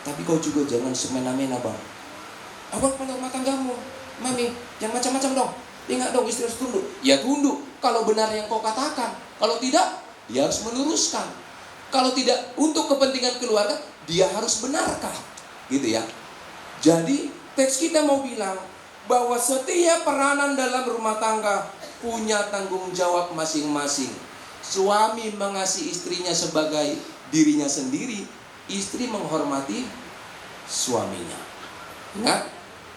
Tapi kau juga jangan semena-mena bang. Abang kepala rumah tanggamu. Mami, jangan macam-macam dong. Ingat dong, istri harus tunduk. Ya tunduk kalau benar yang kau katakan. Kalau tidak, dia harus meluruskan. Kalau tidak untuk kepentingan keluarga, dia harus benarkan. Gitu ya. Jadi teks kita mau bilang bahwa setiap peranan dalam rumah tangga punya tanggung jawab masing-masing. Suami mengasihi istrinya sebagai dirinya sendiri, istri menghormati suaminya. Ingat,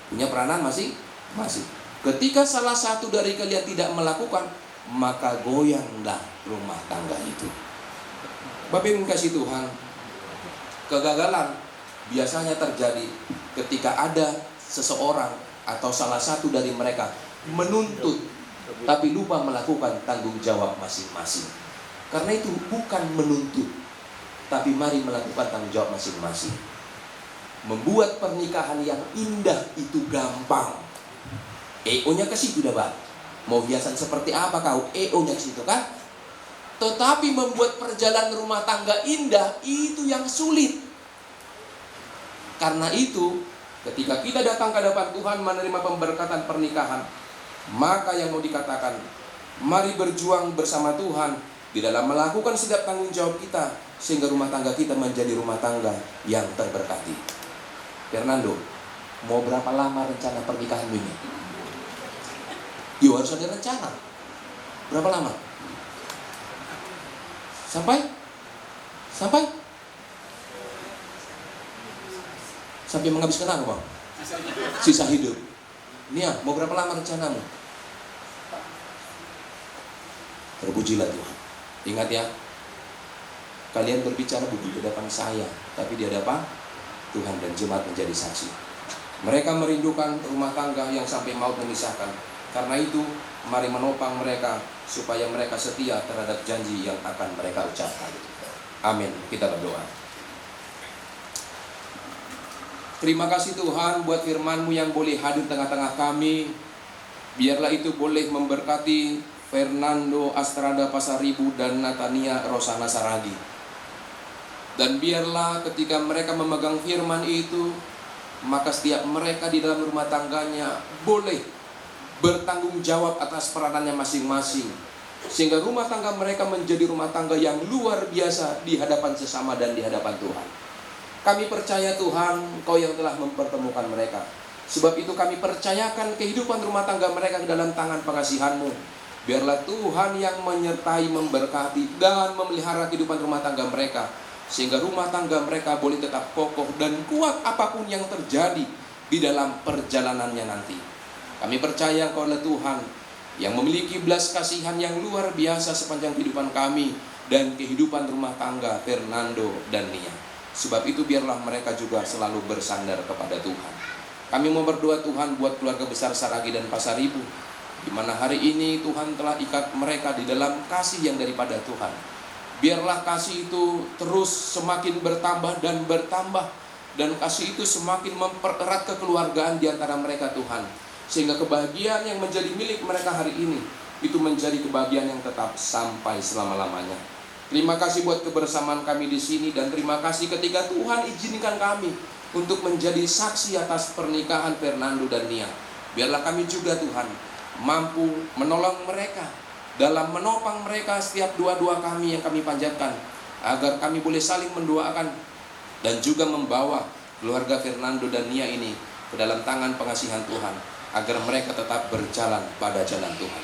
punya peranan masing-masing. Ketika salah satu dari kalian tidak melakukan, maka goyanglah rumah tangga itu. Bapak Ibu kasih Tuhan, kegagalan biasanya terjadi ketika ada seseorang atau salah satu dari mereka menuntut tapi lupa melakukan tanggung jawab masing-masing. Karena itu bukan menuntut, tapi mari melakukan tanggung jawab masing-masing. Membuat pernikahan yang indah itu gampang. EO-nya ke situ dah, Bang. Mau hiasan seperti apa kau? EO-nya ke situ kan? Tetapi membuat perjalanan rumah tangga indah itu yang sulit. Karena itu, ketika kita datang ke hadapan Tuhan menerima pemberkatan pernikahan, maka yang mau dikatakan, mari berjuang bersama Tuhan di dalam melakukan setiap tanggung jawab kita, sehingga rumah tangga kita menjadi rumah tangga yang terberkati. Fernando, mau berapa lama rencana pernikahan ini? Yo, harus ada rencana. Berapa lama? Sampai menghabiskan apa, Bang? Sisa hidup. Nia, mau berapa lama rencanamu? Terpujilah Tuhan. Ingat ya, kalian berbicara bukan di hadapan saya, tapi di hadapan Tuhan dan jemaat menjadi saksi. Mereka merindukan rumah tangga yang sampai maut memisahkan. Karena itu, mari menopang mereka supaya mereka setia terhadap janji yang akan mereka ucapkan. Amin. Kita berdoa. Terima kasih Tuhan buat firman-Mu yang boleh hadir tengah-tengah kami. Biarlah itu boleh memberkati Fernando Astrada Pasaribu dan Natania Rosana Saragi. Dan biarlah ketika mereka memegang firman itu, maka setiap mereka di dalam rumah tangganya boleh bertanggung jawab atas peranannya masing-masing, sehingga rumah tangga mereka menjadi rumah tangga yang luar biasa di hadapan sesama dan di hadapan Tuhan. Kami percaya Tuhan, Kau yang telah mempertemukan mereka. Sebab itu kami percayakan kehidupan rumah tangga mereka ke dalam tangan pengasihan-Mu. Biarlah Tuhan yang menyertai, memberkati dan memelihara kehidupan rumah tangga mereka, sehingga rumah tangga mereka boleh tetap kokoh dan kuat apapun yang terjadi di dalam perjalanannya nanti. Kami percaya Engkau adalah Tuhan yang memiliki belas kasihan yang luar biasa sepanjang kehidupan kami dan kehidupan rumah tangga Fernando dan Nia. Sebab itu biarlah mereka juga selalu bersandar kepada Tuhan. Kami mau berdoa Tuhan buat keluarga besar Saragi dan Pasaribu, di mana hari ini Tuhan telah ikat mereka di dalam kasih yang daripada Tuhan. Biarlah kasih itu terus semakin bertambah dan bertambah, dan kasih itu semakin mempererat kekeluargaan di antara mereka Tuhan, sehingga kebahagiaan yang menjadi milik mereka hari ini itu menjadi kebahagiaan yang tetap sampai selama-lamanya. Terima kasih buat kebersamaan kami di sini, dan terima kasih ketika Tuhan izinkan kami untuk menjadi saksi atas pernikahan Fernando dan Nia. Biarlah kami juga Tuhan mampu menolong mereka dalam menopang mereka setiap doa-doa kami yang kami panjatkan, agar kami boleh saling mendoakan dan juga membawa keluarga Fernando dan Nia ini ke dalam tangan pengasihan Tuhan, agar mereka tetap berjalan pada jalan Tuhan.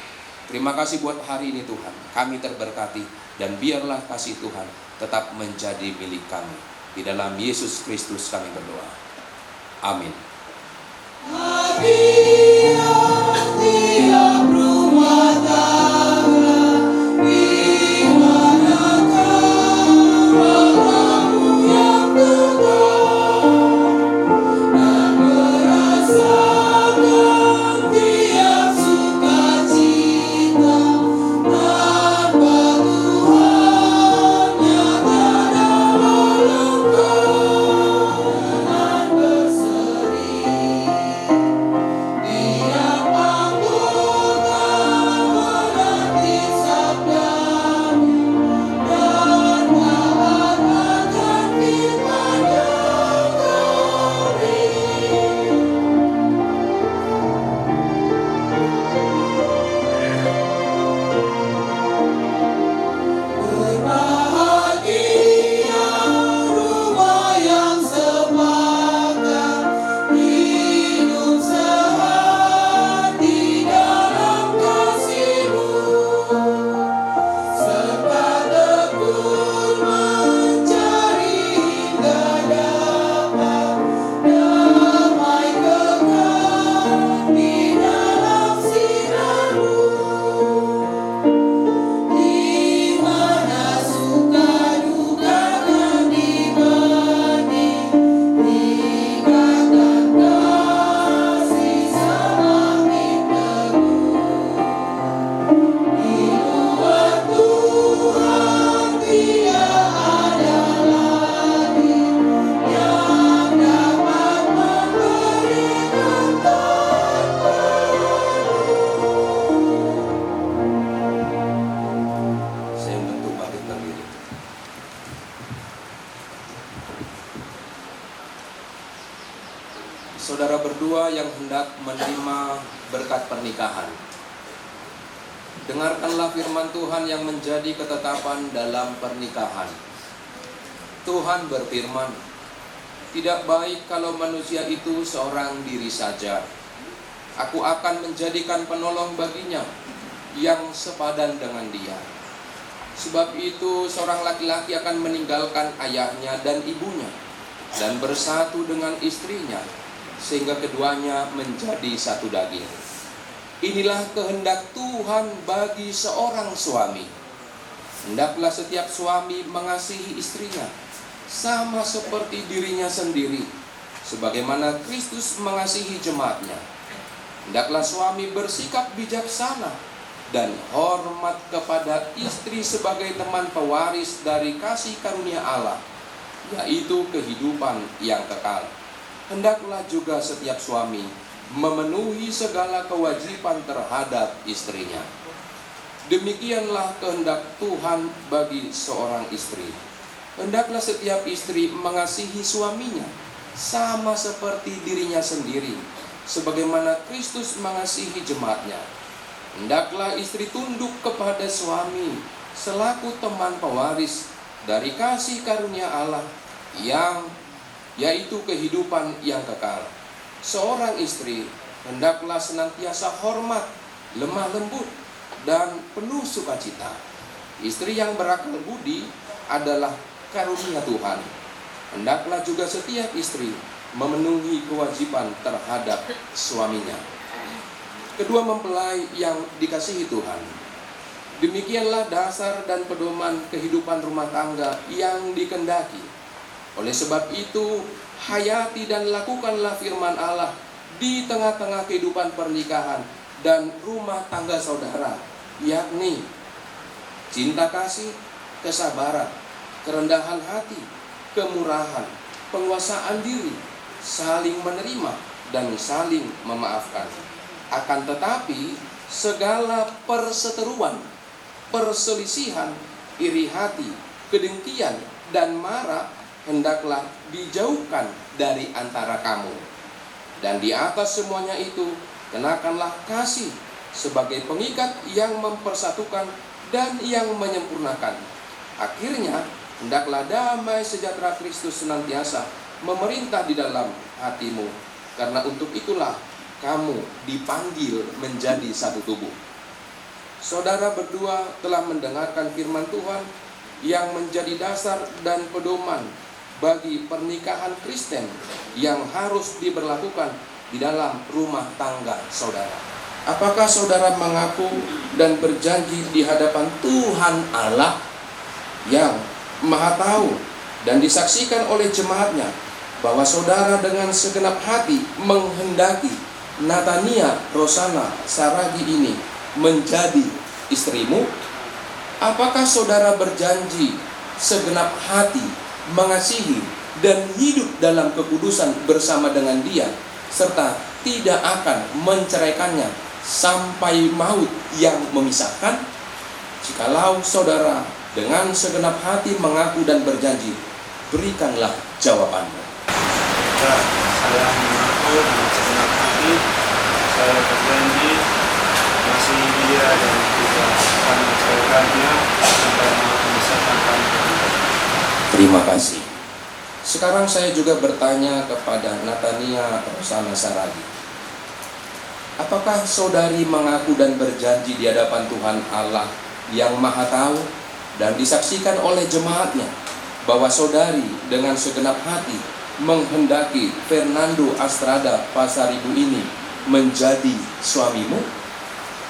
Terima kasih buat hari ini Tuhan, kami terberkati, dan biarlah kasih Tuhan tetap menjadi milik kami. Di dalam Yesus Kristus kami berdoa. Amin. Saudara berdua yang hendak menerima berkat pernikahan, dengarkanlah firman Tuhan yang menjadi ketetapan dalam pernikahan. Tuhan berfirman, "Tidak baik kalau manusia itu seorang diri saja. Aku akan menjadikan penolong baginya yang sepadan dengan dia. Sebab itu seorang laki-laki akan meninggalkan ayahnya dan ibunya dan bersatu dengan istrinya, sehingga keduanya menjadi satu daging. Inilah kehendak Tuhan bagi seorang suami. Hendaklah setiap suami mengasihi istrinya sama seperti dirinya sendiri, sebagaimana Kristus mengasihi jemaatnya. Hendaklah suami bersikap bijaksana dan hormat kepada istri sebagai teman pewaris dari kasih karunia Allah, yaitu kehidupan yang kekal. Hendaklah juga setiap suami memenuhi segala kewajiban terhadap istrinya. Demikianlah kehendak Tuhan bagi seorang istri. Hendaklah setiap istri mengasihi suaminya sama seperti dirinya sendiri, sebagaimana Kristus mengasihi jemaatnya. Hendaklah istri tunduk kepada suami selaku teman pewaris dari kasih karunia Allah, yaitu kehidupan yang kekal. Seorang istri hendaklah senantiasa hormat, lemah lembut, dan penuh sukacita. Istri yang berakal budi adalah karunia Tuhan. Hendaklah juga setiap istri memenuhi kewajiban terhadap suaminya. kedua mempelai yang dikasihi Tuhan, demikianlah dasar dan pedoman kehidupan rumah tangga yang dikehendaki. Oleh sebab itu, hayati dan lakukanlah firman Allah di tengah-tengah kehidupan pernikahan dan rumah tangga saudara, yakni cinta kasih, kesabaran, kerendahan hati, kemurahan, penguasaan diri, saling menerima, dan saling memaafkan. Akan tetapi, segala perseteruan, perselisihan, iri hati, kedengkian, dan marah hendaklah dijauhkan dari antara kamu. Dan di atas semuanya itu, kenakanlah kasih sebagai pengikat yang mempersatukan dan yang menyempurnakan. Akhirnya, hendaklah damai sejahtera Kristus senantiasa memerintah di dalam hatimu, karena untuk itulah kamu dipanggil menjadi satu tubuh. Saudara berdua telah mendengarkan firman Tuhan yang menjadi dasar dan pedoman bagi pernikahan Kristen yang harus diberlakukan di dalam rumah tangga saudara. Apakah saudara mengaku dan berjanji di hadapan Tuhan Allah yang Maha Tahu dan disaksikan oleh jemaatnya bahwa saudara dengan segenap hati menghendaki Natania Rosana Saragi ini menjadi istrimu? Apakah saudara berjanji segenap hati mengasihi dan hidup dalam kekudusan bersama dengan dia, serta tidak akan menceraikannya sampai maut yang memisahkan? Jikalau saudara dengan segenap hati mengaku dan berjanji, berikanlah jawabanmu. Ya, saya mengaku dengan segenap hati, saya berjanji mengasihi dia dan tidak akan menceraikannya sampai maut memisahkan kami. Terima kasih. Sekarang saya juga bertanya kepada Natania Rosana Saragi. Apakah saudari mengaku dan berjanji di hadapan Tuhan Allah yang Maha Tahu dan disaksikan oleh jemaatnya bahwa saudari dengan segenap hati menghendaki Fernando Astrada Pasaribu ini menjadi suamimu?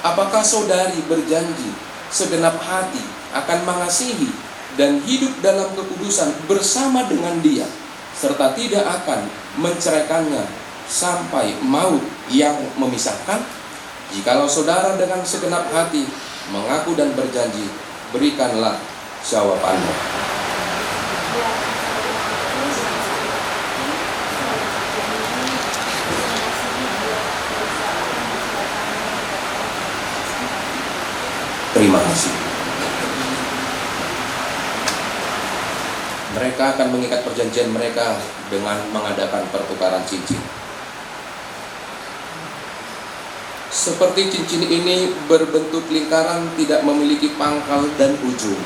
Apakah saudari berjanji segenap hati akan mengasihi dan hidup dalam kekudusan bersama dengan dia, serta tidak akan menceraikannya sampai maut yang memisahkan? Jikalau saudara dengan segenap hati mengaku dan berjanji, berikanlah jawabanmu. Terima kasih. Mereka akan mengikat perjanjian mereka dengan mengadakan pertukaran cincin. Seperti cincin ini berbentuk lingkaran, tidak memiliki pangkal dan ujung.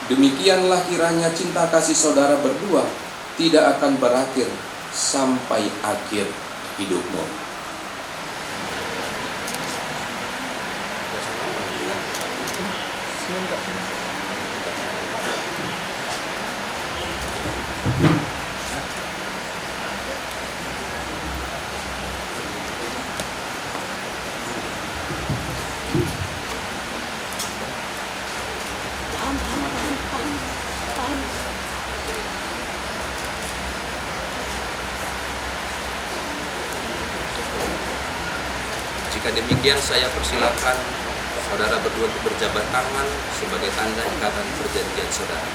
Demikianlah kiranya cinta kasih saudara berdua tidak akan berakhir sampai akhir hidupmu. Jika demikian, saya persilakan saudara berdua untuk berjabat tangan sebagai tanda ikatan perjanjian saudara.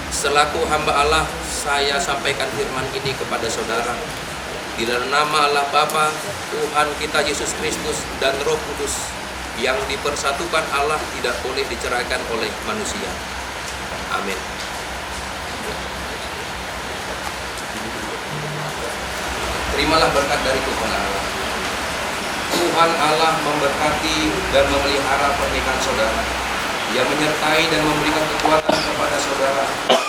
Selaku hamba Allah, saya sampaikan firman ini kepada saudara. Di dalam nama Allah Bapa, Tuhan kita Yesus Kristus dan Roh Kudus yang dipersatukan Allah tidak boleh diceraikan oleh manusia. Amin. Terimalah berkat dari Tuhan Allah. Tuhan Allah memberkati dan memelihara pernikahan saudara. Dia menyertai dan memberikan kekuatan kepada saudara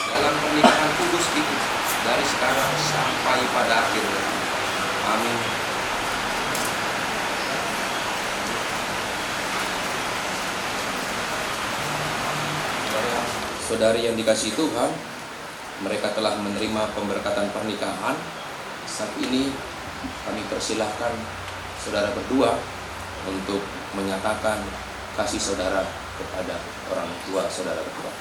dalam pernikahan kudus itu dari sekarang sampai pada akhirnya. Amin. Saudari yang dikasihi Tuhan, mereka telah menerima pemberkatan pernikahan. Saat ini kami persilahkan saudara berdua untuk menyatakan kasih saudara kepada orang tua saudara berdua.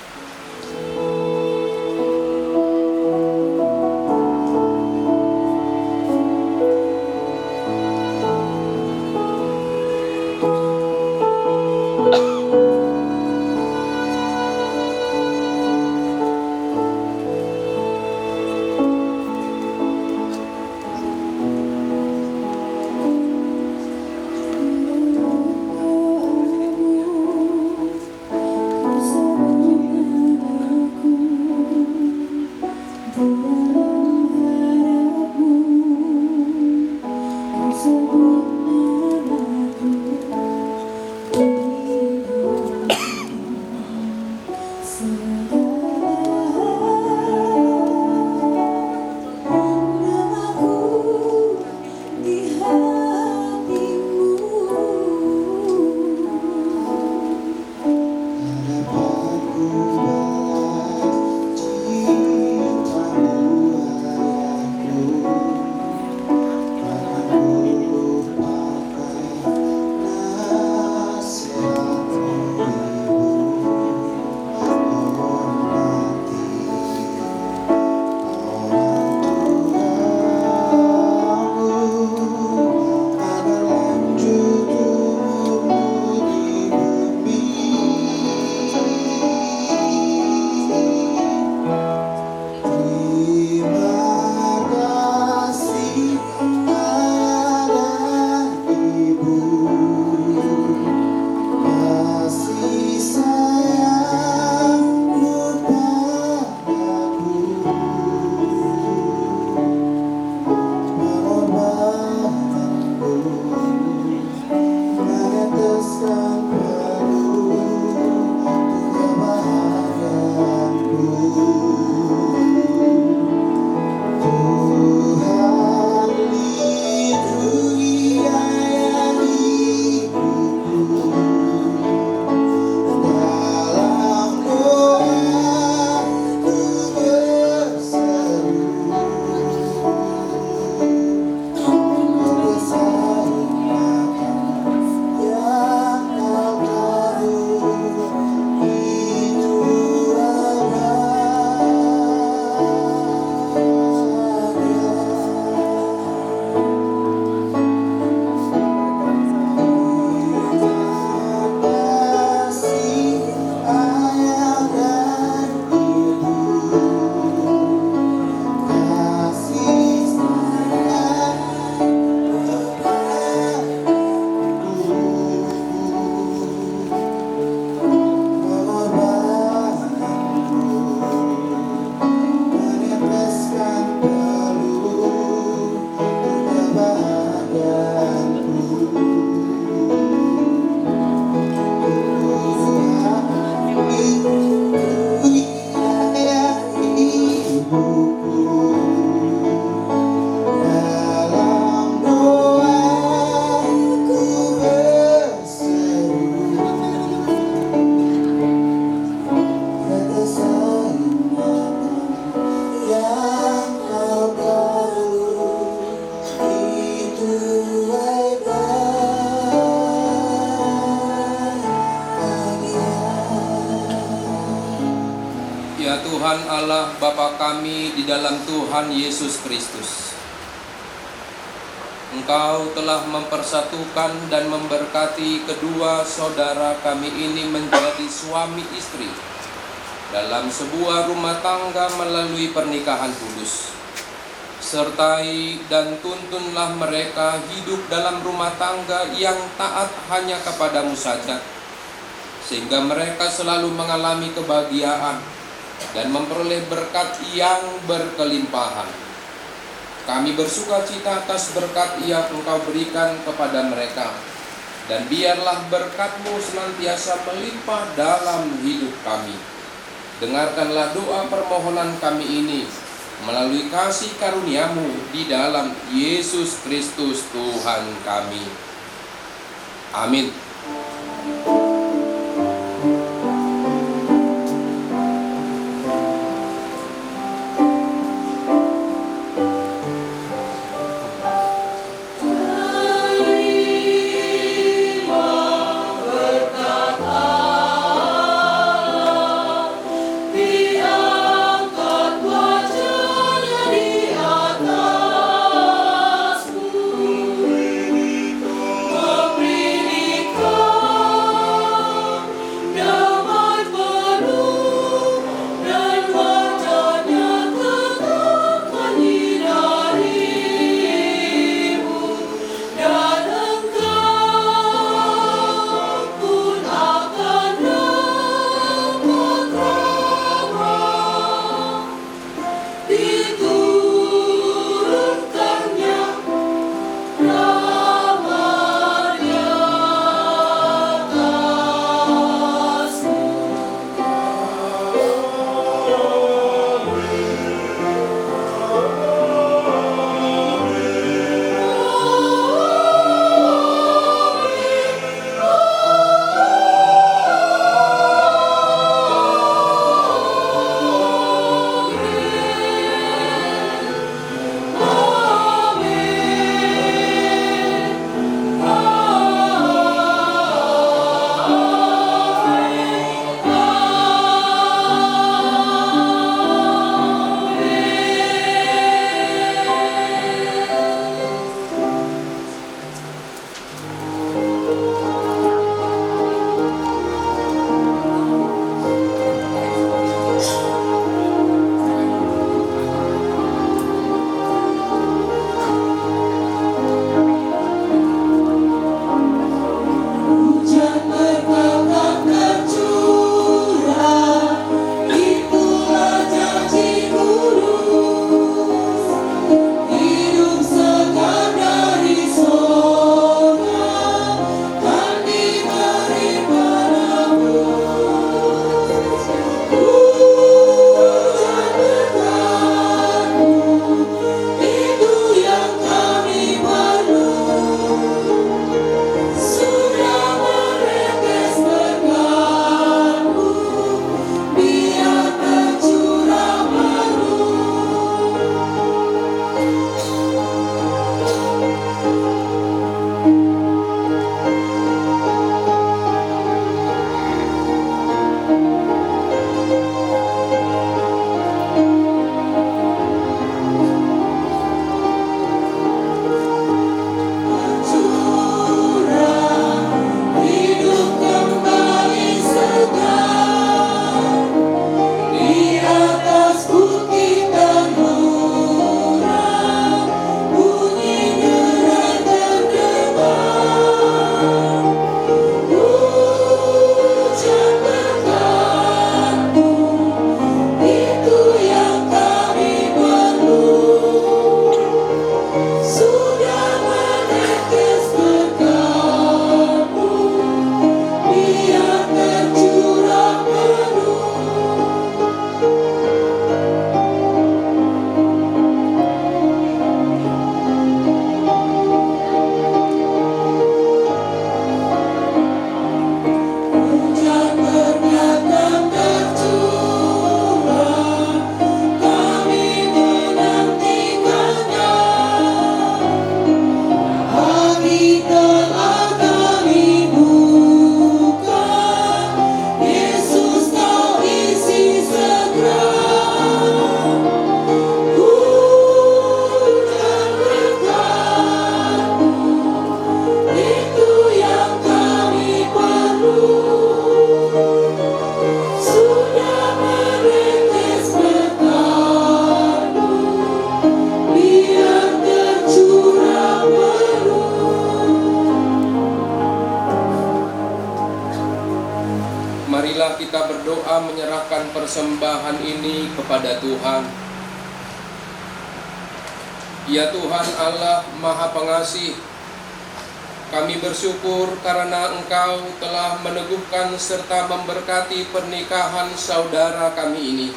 Tuhan Allah Bapa kami di dalam Tuhan Yesus Kristus, Engkau telah mempersatukan dan memberkati kedua saudara kami ini menjadi suami istri dalam sebuah rumah tangga melalui pernikahan kudus. Sertai dan tuntunlah mereka hidup dalam rumah tangga yang taat hanya kepadamu saja, sehingga mereka selalu mengalami kebahagiaan dan memperoleh berkat yang berkelimpahan. Kami bersuka cita atas berkat yang Engkau berikan kepada mereka, dan biarlah berkat-Mu senantiasa melimpah dalam hidup kami. Dengarkanlah doa permohonan kami ini melalui kasih karunia-Mu di dalam Yesus Kristus Tuhan kami. Amin. persembahan ini kepada Tuhan. Ya Tuhan Allah Maha Pengasih, kami bersyukur karena Engkau telah meneguhkan serta memberkati pernikahan saudara kami ini.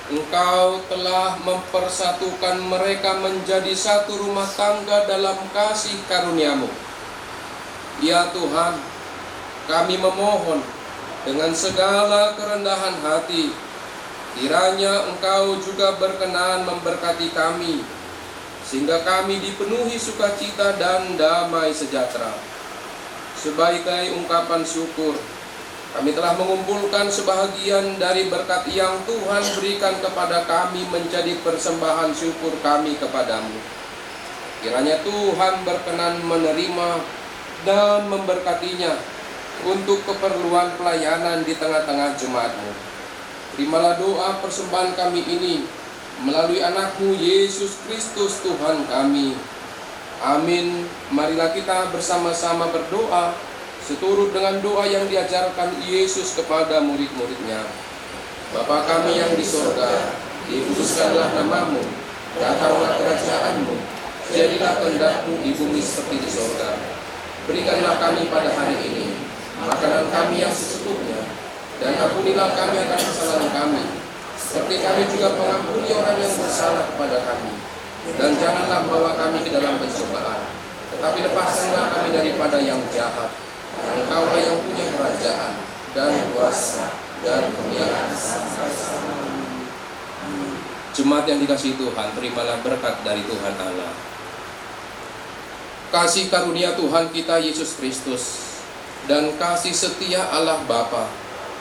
Engkau telah mempersatukan mereka menjadi satu rumah tangga dalam kasih karunia-Mu. Ya Tuhan, kami memohon dengan segala kerendahan hati, kiranya Engkau juga berkenan memberkati kami, sehingga kami dipenuhi sukacita dan damai sejahtera. Sebagai ungkapan syukur, kami telah mengumpulkan sebahagian dari berkat yang Tuhan berikan kepada kami menjadi persembahan syukur kami kepadamu. Kiranya Tuhan berkenan menerima dan memberkatinya untuk keperluan pelayanan di tengah-tengah jemaat-Mu. Terimalah doa persembahan kami ini melalui anak-Mu Yesus Kristus Tuhan kami. Amin. Marilah kita bersama-sama berdoa seturut dengan doa yang diajarkan Yesus kepada murid-muridnya. Bapa kami yang di sorga, dikuduskanlah nama-Mu, datanglah kerajaan-Mu, jadilah kehendak-Mu di bumi seperti di sorga. Berikanlah kami pada hari ini makanan kami yang secukupnya, dan ampunilah kami akan kesalahan kami, seperti kami juga mengampuni orang yang bersalah kepada kami. Dan janganlah bawa kami ke dalam pencobaan, tetapi lepaskanlah kami daripada yang jahat. Engkaulah yang punya kerajaan dan kuasa dan kemuliaan. Jemaat yang dikasihi Tuhan, terimalah berkat dari Tuhan Allah. Kasih karunia Tuhan kita Yesus Kristus dan kasih setia Allah Bapa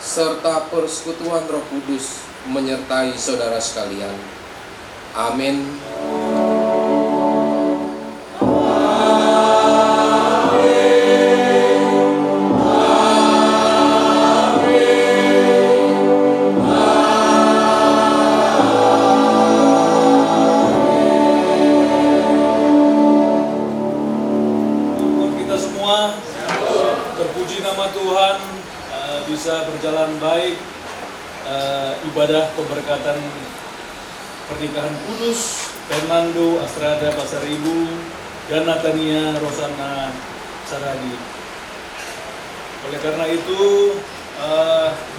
serta persekutuan Roh Kudus menyertai saudara sekalian. Amin. Terpuji nama Tuhan, bisa berjalan baik ibadah pemberkatan pernikahan kudus Fernando Astrada Pasaribu dan Natania Rosana Saragi. Oleh karena itu,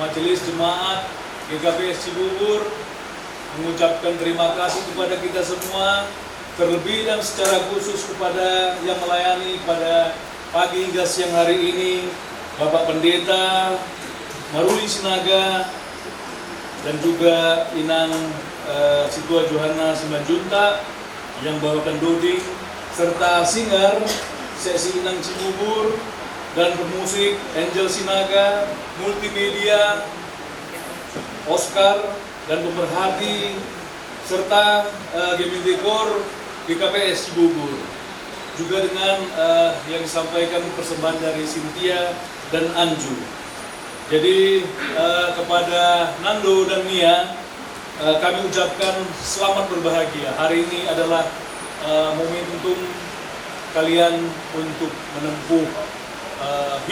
Majelis Jemaat GKPS Cibubur mengucapkan terima kasih kepada kita semua, terlebih dan secara khusus kepada yang melayani pada pagi hingga siang hari ini, Bapak Pendeta Maruli Sinaga dan juga Inang Situa Johanna Simanjunta yang bawakan doding, serta singer Sesi Inang Cibubur dan pemusik Angel Sinaga, multimedia Oscar dan pemerhati serta gaming dekor GKPS Cibubur. Juga dengan yang disampaikan persembahan dari Cynthia dan Anju. Jadi kepada Nando dan Mia, kami ucapkan selamat berbahagia. Hari ini adalah momentum kalian untuk menempuh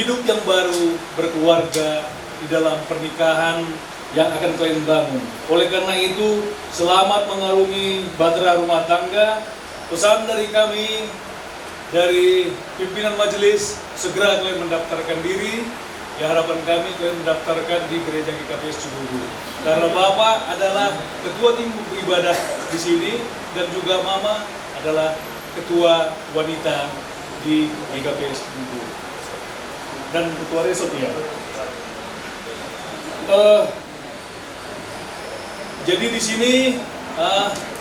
hidup yang baru, berkeluarga di dalam pernikahan yang akan kalian bangun. Oleh karena itu, selamat mengarungi bahtera rumah tangga. Pesan dari kami, dari pimpinan majelis, segera kalian mendaftarkan diri. Ya, harapan kami kalian mendaftarkan di Gereja GKPS Cibubur. Karena Bapak adalah ketua tim ibadah di sini dan juga Mama adalah ketua wanita di GKPS Cibubur dan ketua resort ya. Jadi di sini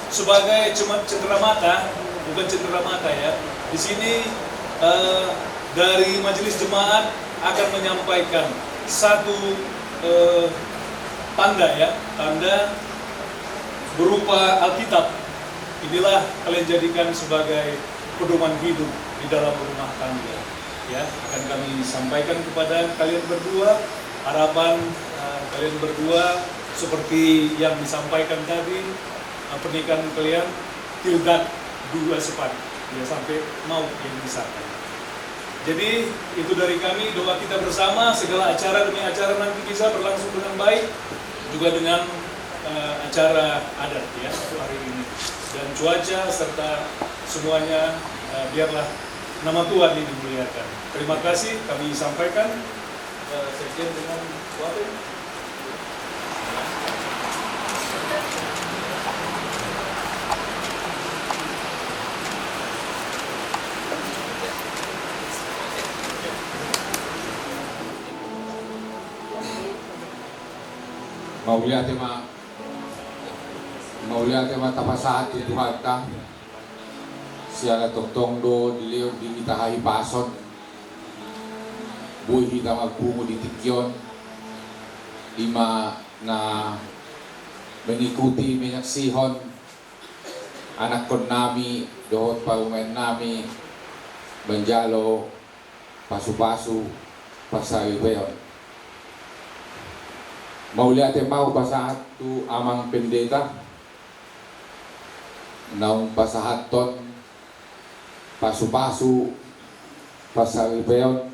sebagai cenderamata, bukan cenderamata ya. Di sini dari majelis jemaat akan menyampaikan satu tanda berupa Alkitab. Inilah kalian jadikan sebagai pedoman hidup di dalam rumah tangga. Ya, akan kami sampaikan kepada kalian berdua. Harapan kalian berdua seperti yang disampaikan tadi, pernikahan kalian tildak dua sepat. Ya, sampai mau yang disahkan. Jadi itu dari kami, doa kita bersama segala acara demi acara nanti bisa berlangsung dengan baik juga dengan acara adat ya hari ini, dan cuaca serta semuanya biarlah nama Tuhan ini dimuliakan. Terima kasih kami sampaikan. Sekjen dengan Wapen. Maulia tema tapasahat itu hata siala tongtong do dileo dimitahay pason buhi kita magpungo di tikyon ima na mengikuti menyaksihon anak kon nami dohot paumen nami menjalo pasu-pasu pasayubeon. Maulia mau pasahat tu amang pendeta naung pasahat ton pasu-pasu pasayubeon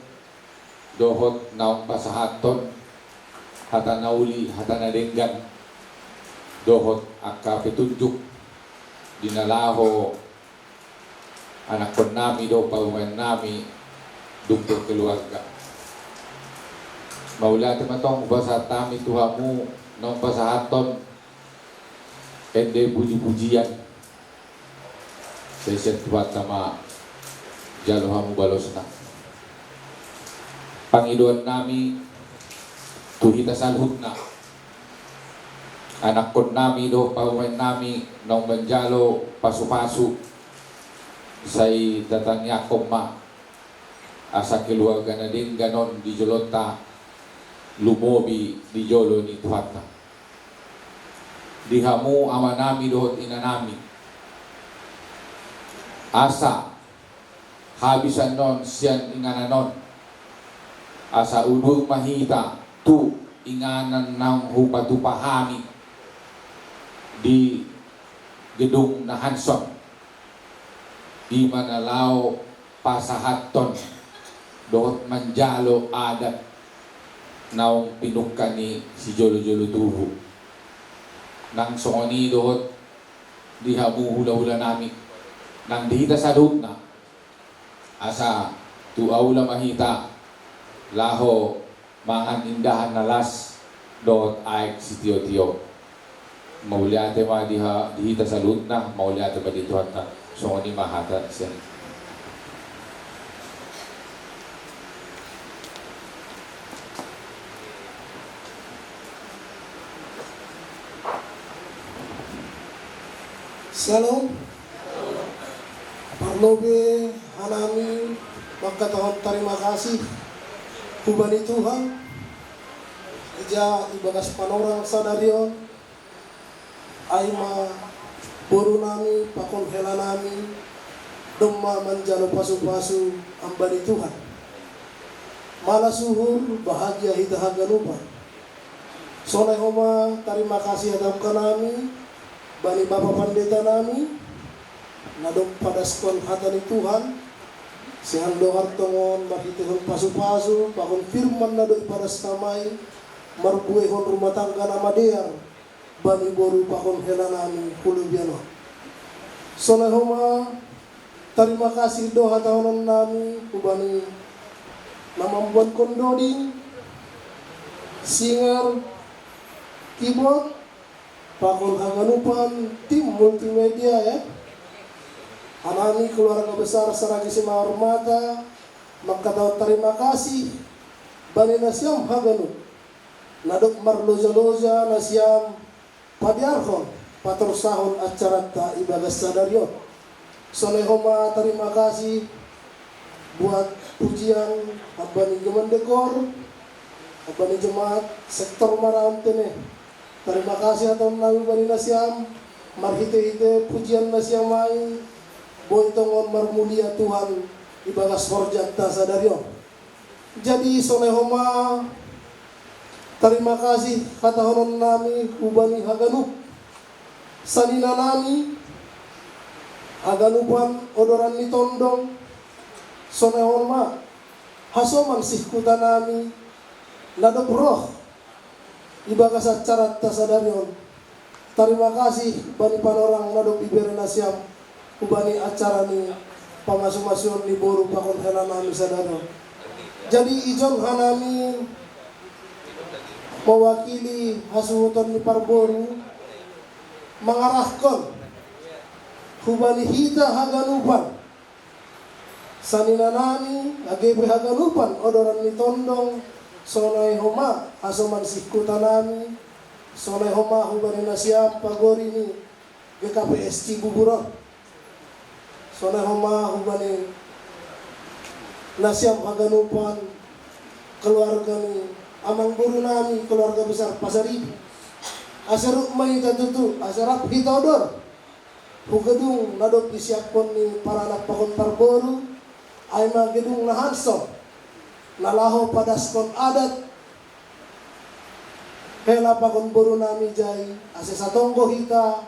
dohot naung pasahat ton hata nauli hata nadenggan dohot akka petunjuk dinalaho anak kon nami do paumen nami dukto keluarga. Maulia tematong bahasa tami tuhamu nong pasahaton ende puji-pujian sesen tuat nama jaluhamu balosna pangiduan nami tuhita salhutna anak kon nami do paumen nami nong menjalo pasu-pasu say datang yakom ma asa keluarga na din ganon di jolota lumobi di jolo ni Tuhata. Dihamu amanami dohot inanami. Asa habisan non sian ingananon. Asa udul mahita tu inganan nang hupatu pahami di gedung na Hanson. Di mana lao pasahaton dohot manjalo adat naong pinukkan ni si Jolo-Jolo Tuhu nang songoni dohot dihamu hula-hula nami nang dihita sa na asa tuaula mahita laho mangan indahan nalas dohot aik si Tio-Tio mauliate ma dihita sa na mauliate ma dito hata songoni mahata siya. Shalom. Parlobe hanami magkatahon terima kasih hubani Tuhan ija ibagas panorang sadarion aima boru nami pakon hela nami domma manjalo pasu-pasu ambani Tuhan malah suhur bahagia hitahaganupan soleh homa terima kasih hadap kanami bani Bapak Pendeta nami nadong padaskon hatani Tuhan sehan dohar tongon mahitihon pasu-pasu pakon firman nado ipadas tamay marbuehon rumah tangga nama dear bani boru pakon hela nami hulubiano solehoma terima kasih doha tahunan nami ubani namambuan kondoding singer keyboard pakon hanganupan tim multimedia ya anani keluarga besar Saragi Semar Mata makatau terima kasih bani nasiam haganu nadok marloja-loja nasiam padiarhon patursahon acara ta ibagas sadarion solehoma terima kasih buat pujian abani Gemendekor abani jemaat sektor Marantene. Terima kasih atas nabi bani nasiam marhite-hite pujian nasiam mai boy tongon marmulia Tuhan ibagas horjat tasadario. Jadi solehoma terima kasih kata honon nami ubani haganup sanina nami haganupan odoran ni tondong solehoma hasoman sih kuta nami nadop roh ibagas acara tasadarion. Terima kasih bani panorang nadok ibere nasiam ubani acara ni pamasu-masuan ni boru pakon helanami sadarion. Jadi ijon hanami mewakili hasuhuton ni parboru mengarahkan hubani hita haganupan sanina nami agebe haganupan odoran ni tondong sonai homa asoman sikuta nami sonai homa hubani nasiam pagori ni GKPS Cibubur sonai homa hubani nasiam haganupan keluarga ni amang buru nami keluarga besar Pasaribu asaruk mai tatutu asarap hitodor hugedung nadop disiapon ni para anak pakon parboru aima gedung nahanso nalaho padaskon adat hela pakon boru nami jai ase satonggo hita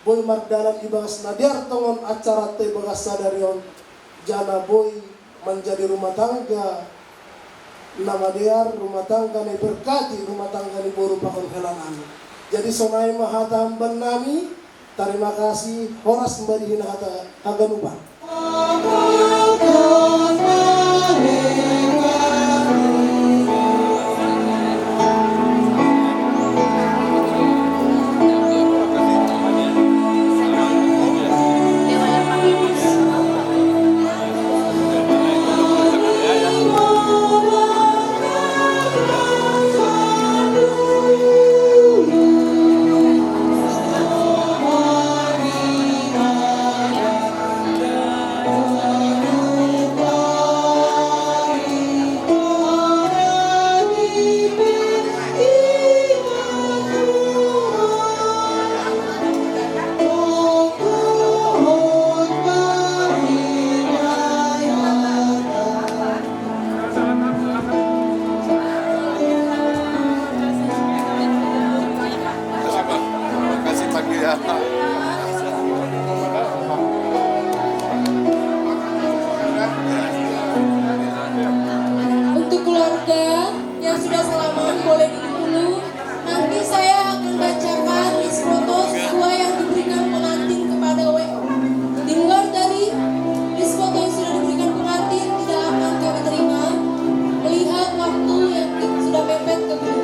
boy mardalan ibagas nadiar tongon acara te bagas sadarion jana boy menjadi rumah tangga nama diar rumah tangga ni berkati rumah tangga ni boru pakon helan ami. Jadi sonai mahatamban nami, terima kasih horas kembali hina hata haganupan. Untuk keluarga yang sudah salaman boleh duduk dulu. Nanti saya akan bacakan list foto sesuai yang diberikan pengantin kepada WO. Di luar dari list foto yang sudah diberikan pengantin tidak akan kami terima melihat waktu yang sudah mepet ke gedung.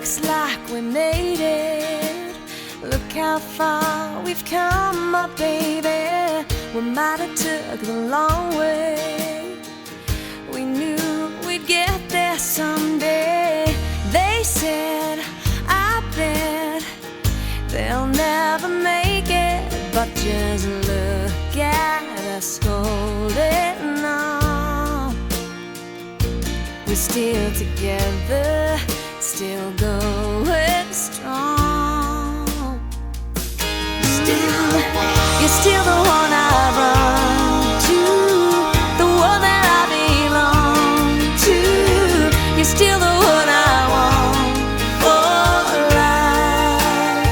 looks like we made it. Look how far we've come, my baby. We might have took the long way. We knew we'd get there someday. They said, I bet they'll never make it, but just look at us holding on. We're still together, still going strong. You're still the one I run to, the one that I belong to. You're still the one I want for life.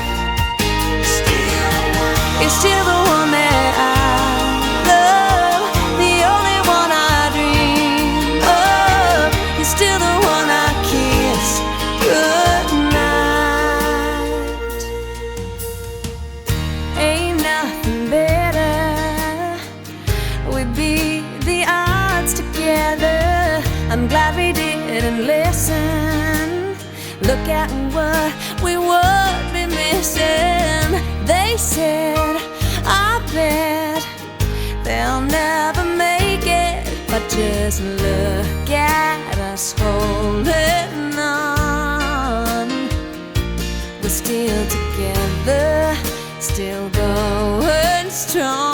You're still the one that I love, the only one I dream of. You're still the one I kiss goodnight. Ain't nothing better. We beat the odds together. I'm glad we didn't listen. Look at what we would be missing. They said, I bet they'll never make it, but just look at us holding on. We're still together, still going strong.